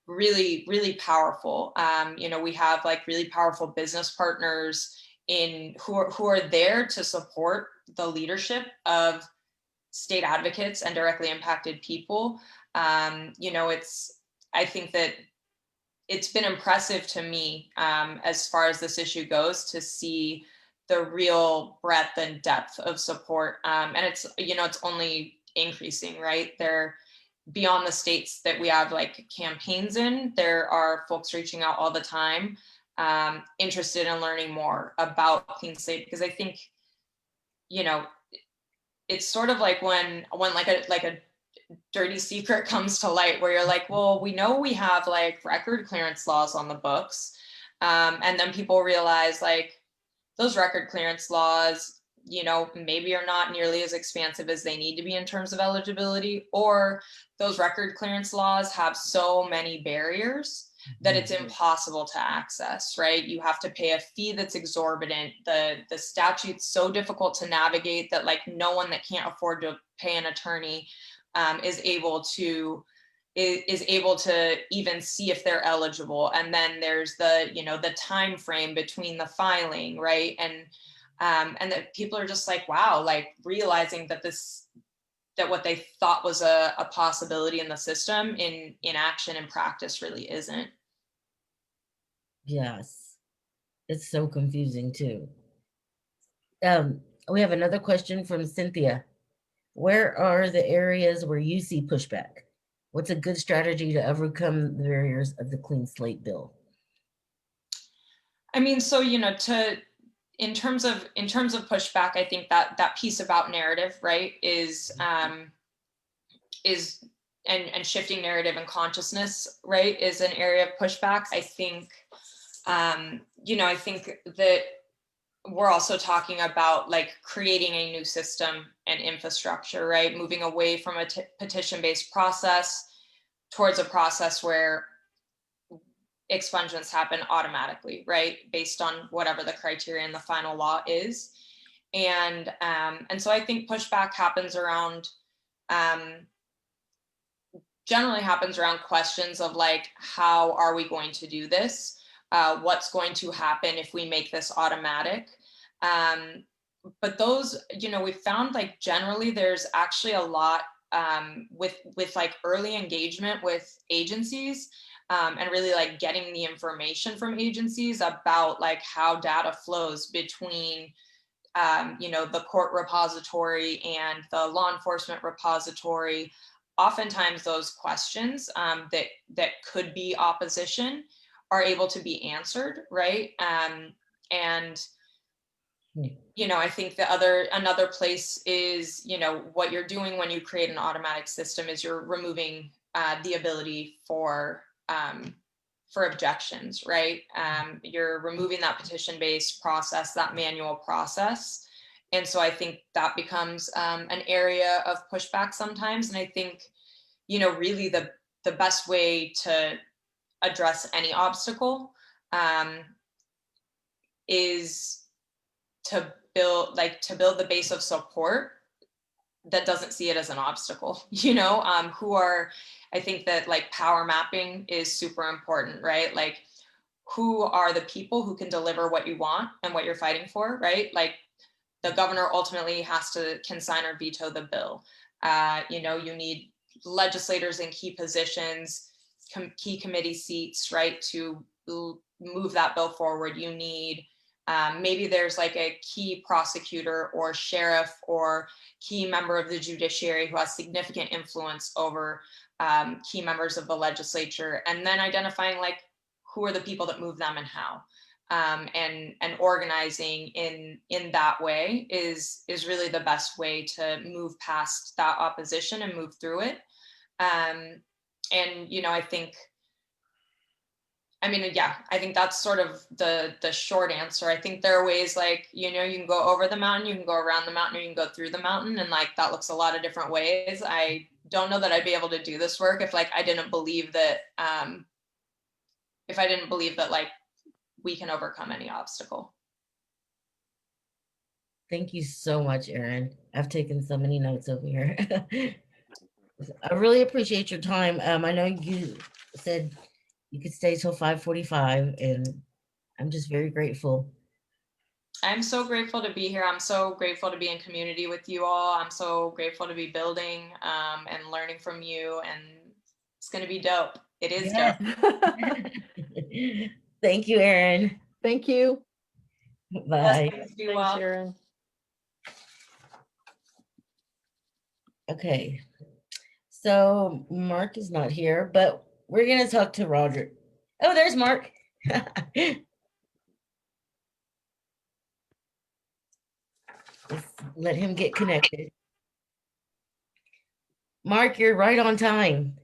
really, really powerful. We have like really powerful business partners who are there to support the leadership of state advocates and directly impacted people. I think that it's been impressive to me as far as this issue goes to see the real breadth and depth of support. And it's only increasing, right? Beyond the states that we have like campaigns in, there are folks reaching out all the time, interested in learning more about Clean Slate, because I think, it's sort of like when like a dirty secret comes to light where you're like, well, we know we have like record clearance laws on the books. And then people realize like those record clearance laws, maybe are not nearly as expansive as they need to be in terms of eligibility, or those record clearance laws have so many barriers that it's impossible to access, right? You have to pay a fee that's exorbitant. The statute's so difficult to navigate that like no one that can't afford to pay an attorney is able to even see if they're eligible. And then there's the time frame between the filing, right? And that people are just like, wow, like realizing that what they thought was a possibility in the system in action and practice really isn't. Yes, it's so confusing too. We have another question from Cynthia. Where are the areas where you see pushback? What's a good strategy to overcome the barriers of the Clean Slate bill? I mean, so, in terms of pushback, I think that piece about narrative, right, is and shifting narrative and consciousness, right, is an area of pushback. I think, I think that we're also talking about like creating a new system and infrastructure, right? Moving away from a petition-based process towards a process where expungements happen automatically, right? Based on whatever the criteria in the final law is. And so I think pushback happens around, generally happens around questions of like, how are we going to do this? What's going to happen if we make this automatic? But those, we found like generally there's actually a lot with like early engagement with agencies and really like getting the information from agencies about like how data flows between the court repository and the law enforcement repository. Oftentimes those questions that could be opposition are able to be answered, right? I think another place is, what you're doing when you create an automatic system is you're removing the ability for objections, right? You're removing that petition-based process, that manual process. And so I think that becomes an area of pushback sometimes. And I think, really the best way to address any obstacle is to build the base of support that doesn't see it as an obstacle, I think that like power mapping is super important, right? Like who are the people who can deliver what you want and what you're fighting for, right? Like the governor ultimately can sign or veto the bill. You need legislators in key positions, key committee seats, right, to move that bill forward. You need maybe there's like a key prosecutor or sheriff or key member of the judiciary who has significant influence over key members of the legislature, and then identifying like who are the people that move them and how. And organizing in that way is really the best way to move past that opposition and move through it. And you know, I think that's sort of the short answer. I think there are ways like, you know, you can go over the mountain, you can go around the mountain, or you can go through the mountain, and like that looks a lot of different ways. I don't know that I'd be able to do this work if like I didn't believe that like we can overcome any obstacle. Thank you so much, Erin. I've taken so many notes over here. I really appreciate your time. I know you said you could stay till 5:45, and I'm just very grateful. I'm so grateful to be here. I'm so grateful to be in community with you all. I'm so grateful to be building and learning from you, and it's going to be dope. It is dope. Thank you, Erin. Thank you. Bye. Yes, be Thanks, well. Erin. Okay. So Mark is not here, but we're going to talk to Roger. Oh, there's Mark. Let's let him get connected. Mark, you're right on time.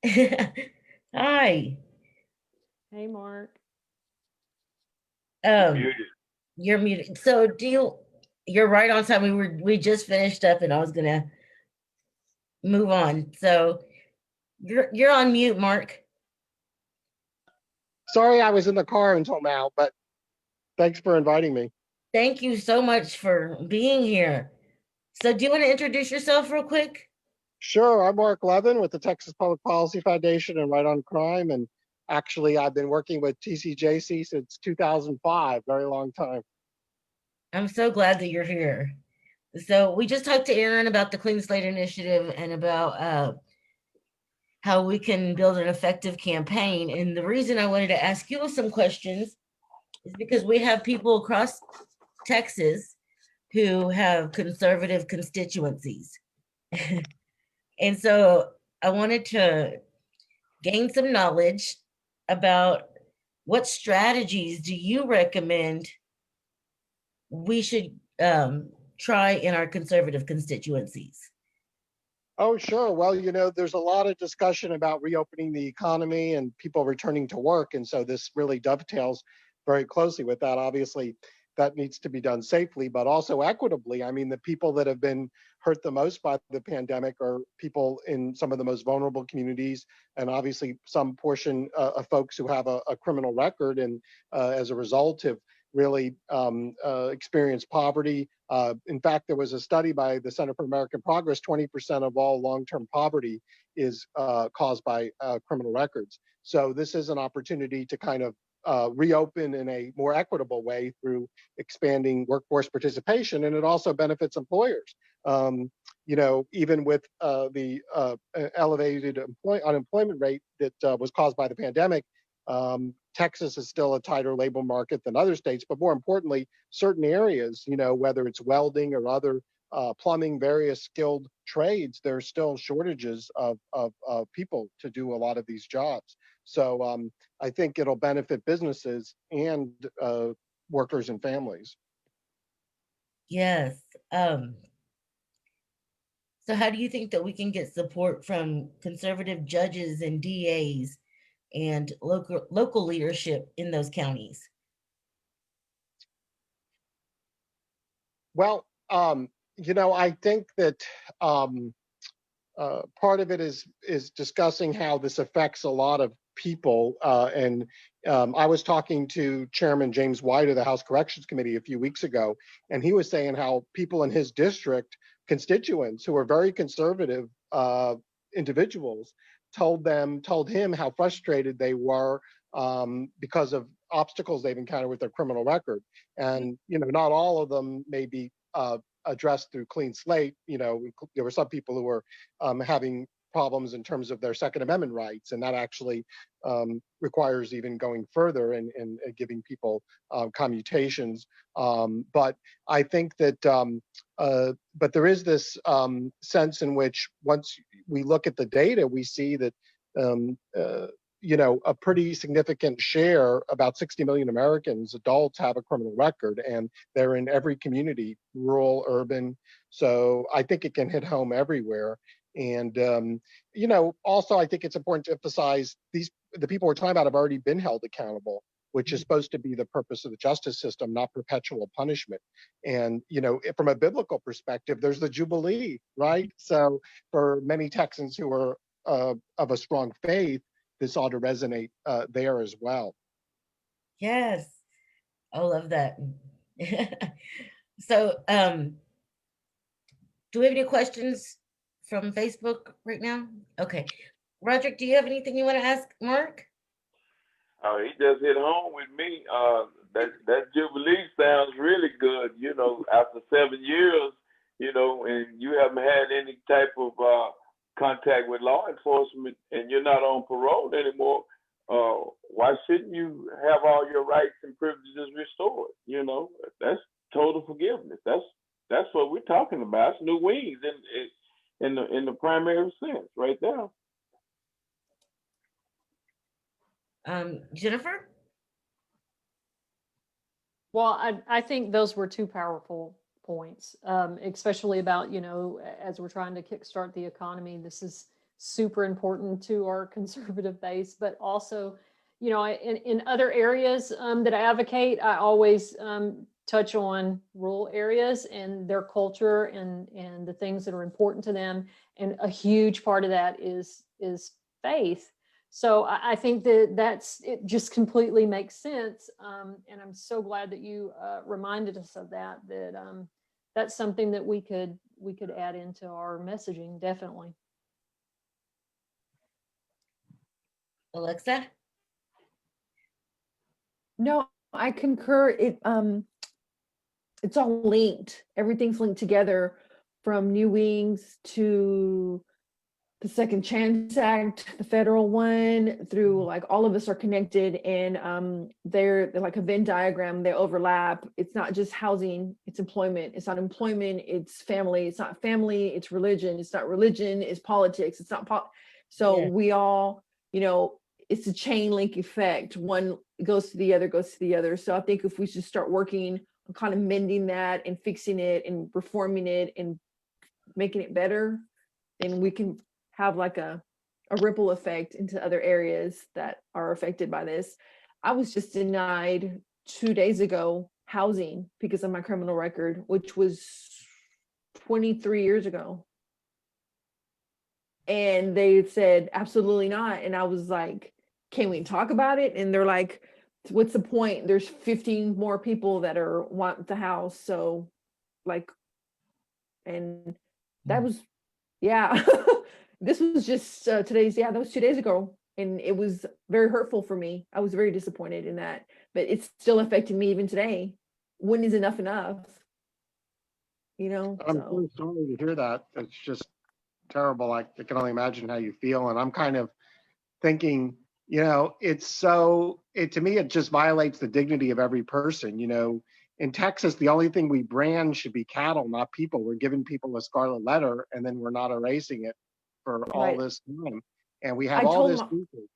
Hi. Hey, Mark. Muted. You're muted. So you're right on time. We just finished up and I was gonna move on. So you're on mute, Mark. Sorry, I was in the car until now, but thanks for inviting me. Thank you so much for being here. So do you want to introduce yourself real quick? Sure, I'm Mark Levin with the Texas Public Policy Foundation and Right on Crime. And actually, I've been working with TCJC since 2005, very long time. I'm so glad that you're here. So we just talked to Erin about the Clean Slate Initiative and about how we can build an effective campaign. And the reason I wanted to ask you some questions is because we have people across Texas who have conservative constituencies. And so I wanted to gain some knowledge about what strategies do you recommend we should try in our conservative constituencies? Oh, sure. Well, you know, there's a lot of discussion about reopening the economy and people returning to work. And so this really dovetails very closely with that. Obviously, that needs to be done safely, but also equitably. I mean, the people that have been hurt the most by the pandemic are people in some of the most vulnerable communities, and obviously some portion of folks who have a criminal record and as a result have really experienced poverty. In fact, there was a study by the Center for American Progress, 20% of all long-term poverty is caused by criminal records. So this is an opportunity to kind of reopen in a more equitable way through expanding workforce participation, and it also benefits employers. You know, even with the elevated unemployment rate that was caused by the pandemic, Texas is still a tighter labor market than other states, but more importantly, certain areas, you know, whether it's welding or other plumbing, various skilled trades, there's still shortages of people to do a lot of these jobs. So I think it'll benefit businesses and workers and families. Yes. So how do you think that we can get support from conservative judges and DAs and local leadership in those counties? Well, you know, I think that part of it is discussing how this affects a lot of people. And I was talking to Chairman James White of the House Corrections Committee a few weeks ago, and he was saying how people in his district, constituents who are very conservative individuals, told him how frustrated they were because of obstacles they've encountered with their criminal record. And, you know, not all of them may be addressed through Clean Slate. There were some people who were having problems in terms of their Second Amendment rights, and that actually requires even going further and giving people commutations. But I think that, but there is this sense in which once we look at the data, we see that a pretty significant share, about 60 million Americans, adults, have a criminal record, and they're in every community, rural, urban. So I think it can hit home everywhere. And, also I think it's important to emphasize the people we're talking about have already been held accountable, which is supposed to be the purpose of the justice system, not perpetual punishment. And, from a biblical perspective, there's the Jubilee, right? So for many Texans who are of a strong faith, this ought to resonate there as well. Yes, I love that. So, do we have any questions from Facebook right now? Okay. Roderick, do you have anything you want to ask Mark? He just hit home with me. That Jubilee sounds really good. After 7 years, and you haven't had any type of contact with law enforcement, and you're not on parole anymore. Why shouldn't you have all your rights and privileges restored? That's total forgiveness. That's what we're talking about. It's new wings in the primary sense, right there. Jennifer? Well, I think those were two powerful points, especially about, as we're trying to kickstart the economy, this is super important to our conservative base, but also, in other areas that I advocate, I always touch on rural areas and their culture and the things that are important to them. And a huge part of that is faith. So I think it just completely makes sense. And I'm so glad that you reminded us of that that's something that we could add into our messaging, definitely. Alexa? No, I concur. It's all linked. Everything's linked together, from New Wings to the Second Chance Act, the federal one, through like all of us are connected, and they're like a Venn diagram. They overlap. It's not just housing, it's employment. It's not employment, it's family. It's not family, it's religion. It's not religion, it's politics. It's not so yeah. We all, it's a chain link effect. One goes to the other, goes to the other. So I think if we should start working on kind of mending that and fixing it and reforming it and making it better, then we can have like a ripple effect into other areas that are affected by this. I was just denied 2 days ago housing because of my criminal record, which was 23 years ago. And they said, absolutely not. And I was like, can we talk about it? And they're like, what's the point? There's 15 more people that want the house. So like, and that was, yeah. This was just that was 2 days ago. And it was very hurtful for me. I was very disappointed in that, but it's still affecting me even today. When is enough enough? I'm so sorry to hear that. It's just terrible. I can only imagine how you feel. And I'm kind of thinking, to me, it just violates the dignity of every person. In Texas, the only thing we brand should be cattle, not people. We're giving people a scarlet letter, and then we're not erasing it for all this time. And we have all this research.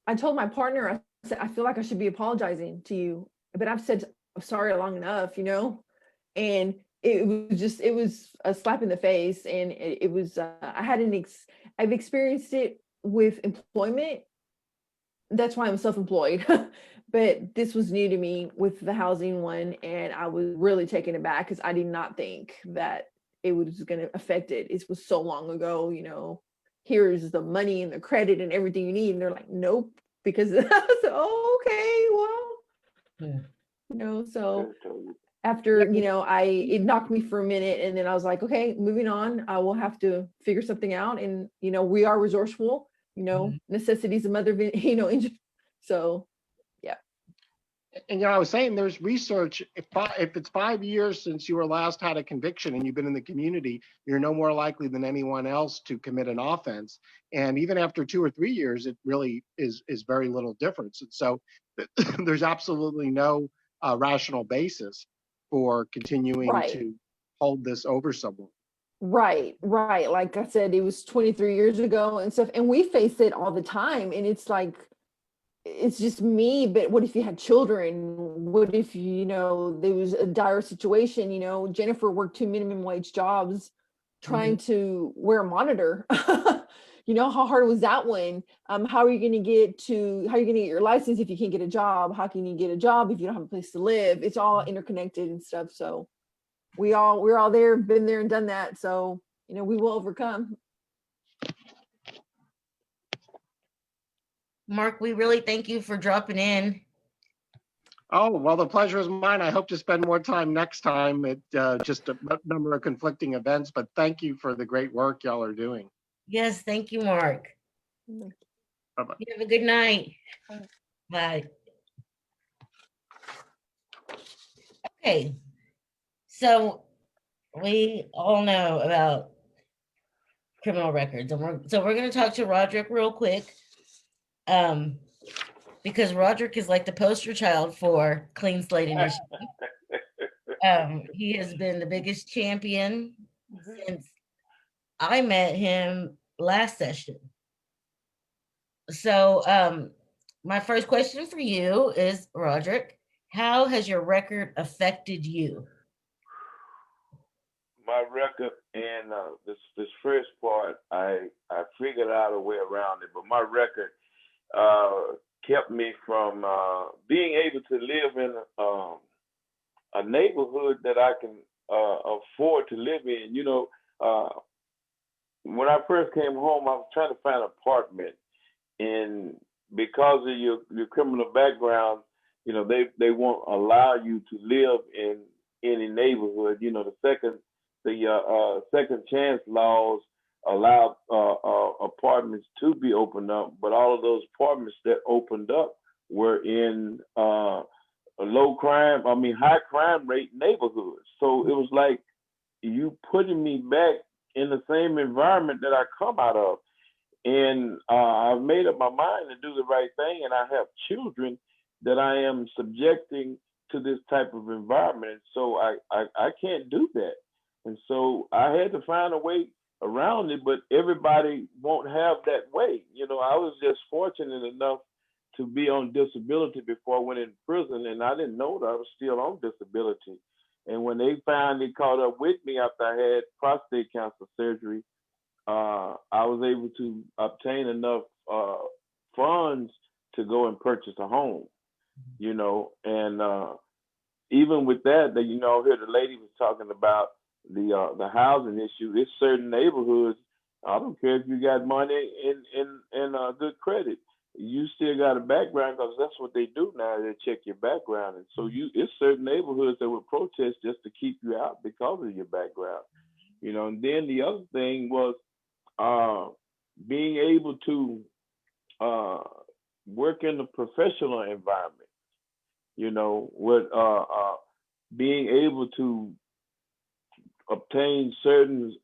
I told my partner, I said, I feel like I should be apologizing to you, but I've said I'm sorry long enough, and it was a slap in the face. And it was, I've experienced it with employment. That's why I'm self-employed. But this was new to me with the housing one. And I was really taken aback because I did not think that it was going to affect it. It was so long ago, here's the money and the credit and everything you need. And they're like, nope, because I said, oh, okay, well, so after, it knocked me for a minute, and then I was like, okay, moving on. I will have to figure something out. And, we are resourceful, necessity is a mother of, so, yeah. And I was saying there's research, if it's 5 years since you were last had a conviction and you've been in the community, you're no more likely than anyone else to commit an offense. And even after 2 or 3 years, it really is very little difference. And so there's absolutely no rational basis for continuing Right. to hold this over someone. Right. Like I said, it was 23 years ago and stuff. And we face it all the time. And it's like, it's just me, but what if you had children? What if, there was a dire situation? Jennifer worked 2 minimum wage jobs trying to wear a monitor. How hard was that one? How are you going to get your license if you can't get a job? How can you get a job if you don't have a place to live? It's all interconnected and stuff. So we're all there, been there and done that. So, we will overcome. Mark, we really thank you for dropping in. Oh, well, the pleasure is mine. I hope to spend more time next time at just a number of conflicting events, but thank you for the great work y'all are doing. Yes, thank you, Mark. Bye-bye. You have a good night. Bye. Okay, so we all know about criminal records, and we're going to talk to Roderick real quick, because Roderick is like the poster child for Clean Slate Initiative. He has been the biggest champion since I met him last session. So my first question for you is, Roderick, how has your record affected you? My record and this first part, I figured out a way around it, but my record kept me from being able to live in a neighborhood that I can afford to live in. When I first came home, I was trying to find an apartment, and because of your criminal background, they won't allow you to live in any neighborhood. The second chance laws allow apartments to be opened up, but all of those apartments that opened up were in high crime rate neighborhoods. So it was like you putting me back in the same environment that I come out of. And I've made up my mind to do the right thing, and I have children that I am subjecting to this type of environment. So I can't do that. And so I had to find a way around it, but everybody won't have that way. I was just fortunate enough to be on disability before I went in prison, and I didn't know that I was still on disability. And when they finally caught up with me after I had prostate cancer surgery, I was able to obtain enough funds to go and purchase a home, and even with that, here the lady was talking about the housing issue. There's certain neighborhoods, I don't care if you got money and good credit, you still got a background, because that's what they do now. They check your background, and so it's certain neighborhoods that would protest just to keep you out because of your background. And then the other thing was being able to work in the professional environment, with being able to obtain certain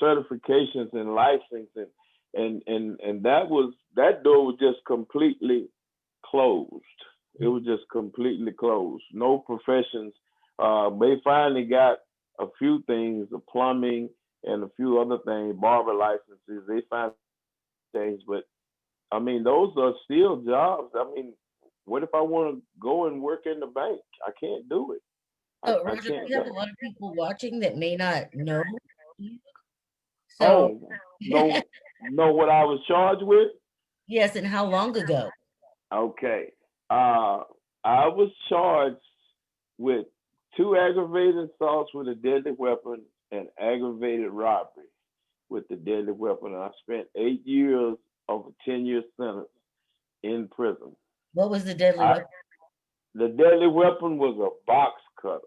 certifications and licensing, and that door was just completely closed. It was just completely closed. No professions. They finally got a few things, the plumbing and a few other things, barber licenses. They found things, but those are still jobs. What if I want to go and work in the bank? I can't do it. So, I Roger, can't we have do a it. lot of people watching that may not know you. Oh, So, know what I was charged with? yes, and how long ago? Okay. I was charged with 2 aggravated assaults with a deadly weapon and aggravated robbery with the deadly weapon. And I spent 8 years of a 10-year sentence in prison. What was the deadly weapon? The deadly weapon was a box cutter.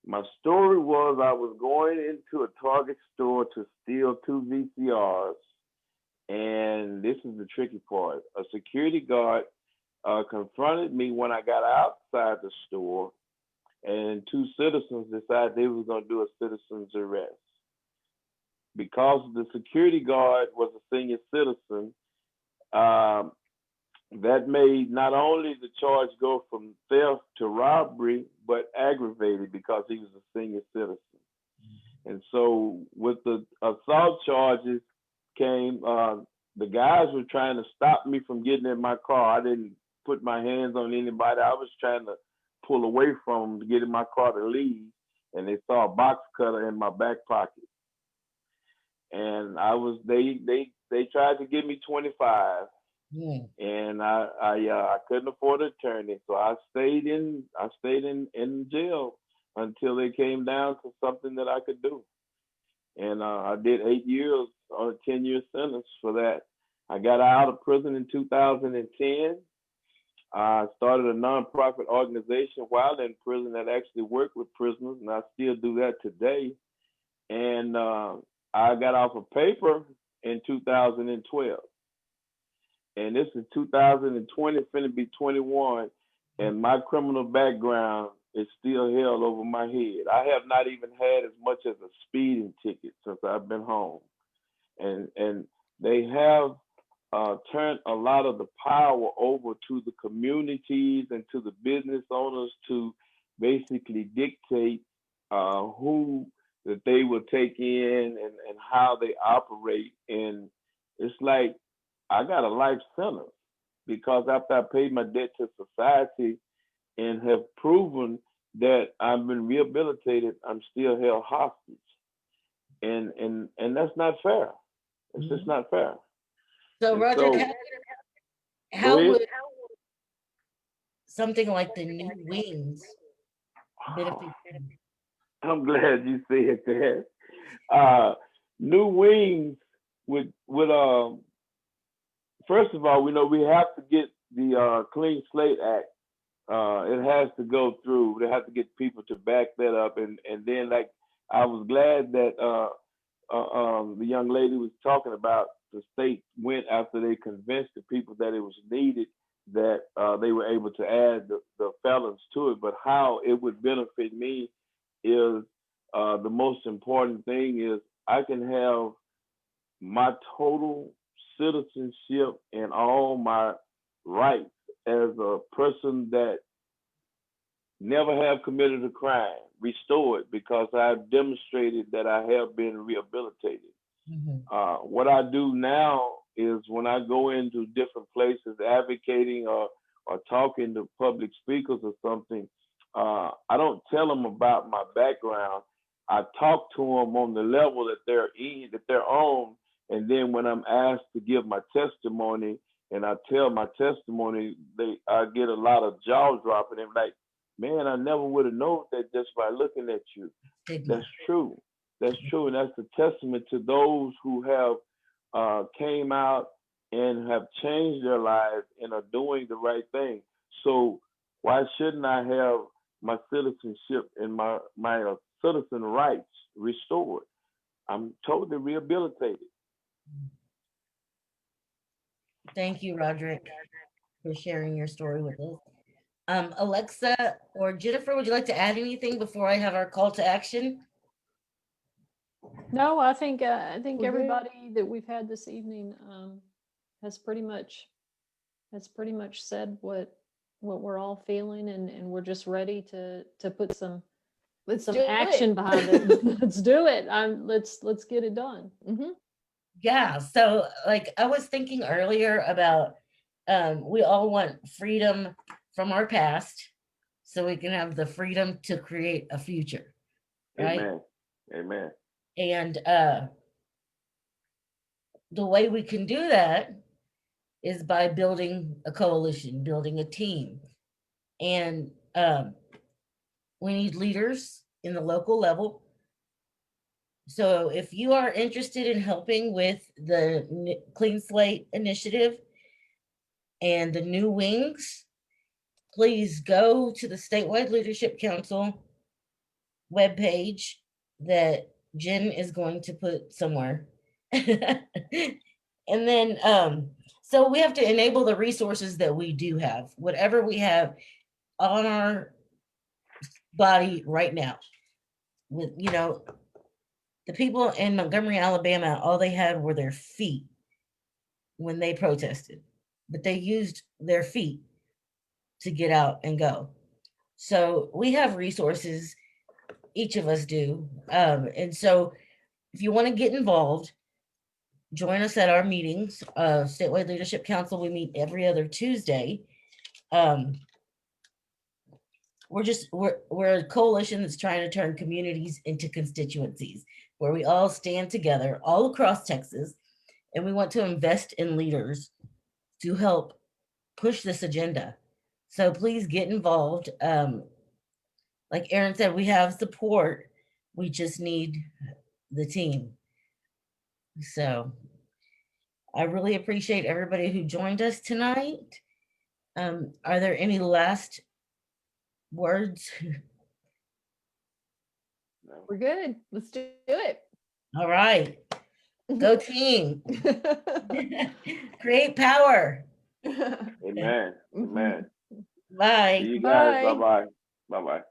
My story was I was going into a Target store to steal 2 VCRs. And this is the tricky part. A security guard confronted me when I got outside the store, and two citizens decided they was going to do a citizen's arrest. Because the security guard was a senior citizen, that made not only the charge go from theft to robbery, but aggravated because he was a senior citizen. And so with the assault charges came, the guys were trying to stop me from getting in my car. I didn't put my hands on anybody. I was trying to pull away from them to get in my car to leave, and they saw a box cutter in my back pocket. And they tried to give me 25. And I couldn't afford an attorney, so I stayed in jail until they came down to something that I could do. And I did 8 years on a 10-year sentence for that. I got out of prison in 2010. I started a nonprofit organization while in prison that actually worked with prisoners, and I still do that today. And I got off of paper in 2012. And this is 2020, finna be 21, and my criminal background is still held over my head. I have not even had as much as a speeding ticket since I've been home. And they have turned a lot of the power over to the communities and to the business owners to basically dictate who that they will take in and how they operate. And it's like, I got a life sentence because after I paid my debt to society and have proven that I've been rehabilitated, I'm still held hostage. And that's not fair. It's just not fair. So And Roger, so- how ahead. would something like the new wings benefit you? I'm glad you said that. New wings would first of all, we know we have to get the Clean Slate Act. It has to go through. They have to get people to back that up, and then like I was glad that the young lady was talking about the state went after they convinced the people that it was needed, that they were able to add the felons to it. But how it would benefit me is the most important thing is I can have my total citizenship and all my rights as a person that never have committed a crime restored because I've demonstrated that I have been rehabilitated. What I do now is when I go into different places advocating or talking to public speakers or something, I don't tell them about my background. I talk to them on the level that they're on. And then when I'm asked to give my testimony and I tell my testimony, I get a lot of jaw dropping. They're like, man, I never would have known that just by looking at you. That's true. That's true. And that's a testament to those who have came out and have changed their lives and are doing the right thing. So why shouldn't I have my citizenship and my citizen rights restored? I'm totally rehabilitated. Thank you, Roderick, for sharing your story with us. Alexa or Jennifer, would you like to add anything before I have our call to action? No, I think We're good. everybody that we've had this evening has pretty much said what we're all feeling, and we're just ready to put some Let's some do action it. behind it. Let's do it. Let's get it done. Yeah, so like I was thinking earlier about we all want freedom from our past so we can have the freedom to create a future, right? Amen. Amen. And the way we can do that is by building a coalition, building a team. And we need leaders in the local level. So if you are interested in helping with the Clean Slate Initiative and the new wings, please go to the Statewide Leadership Council webpage that Jen is going to put somewhere. And then So we have to enable the resources that we do have, whatever we have on our body right now. With, you know, the people in Montgomery, Alabama, all they had were their feet when they protested, but they used their feet to get out and go. So we have resources, each of us do. And so if you want to get involved, join us at our meetings. Statewide Leadership Council, we meet every other Tuesday. We're a coalition that's trying to turn communities into constituencies where we all stand together all across Texas, and we want to invest in leaders to help push this agenda. So please get involved. Like Aaron said, we have support. We just need the team. So I really appreciate everybody who joined us tonight. Are there any last words? We're good. Let's do it. All right. Go team. Create power. Amen. Amen. Bye. See you guys. Bye. Bye bye. Bye bye.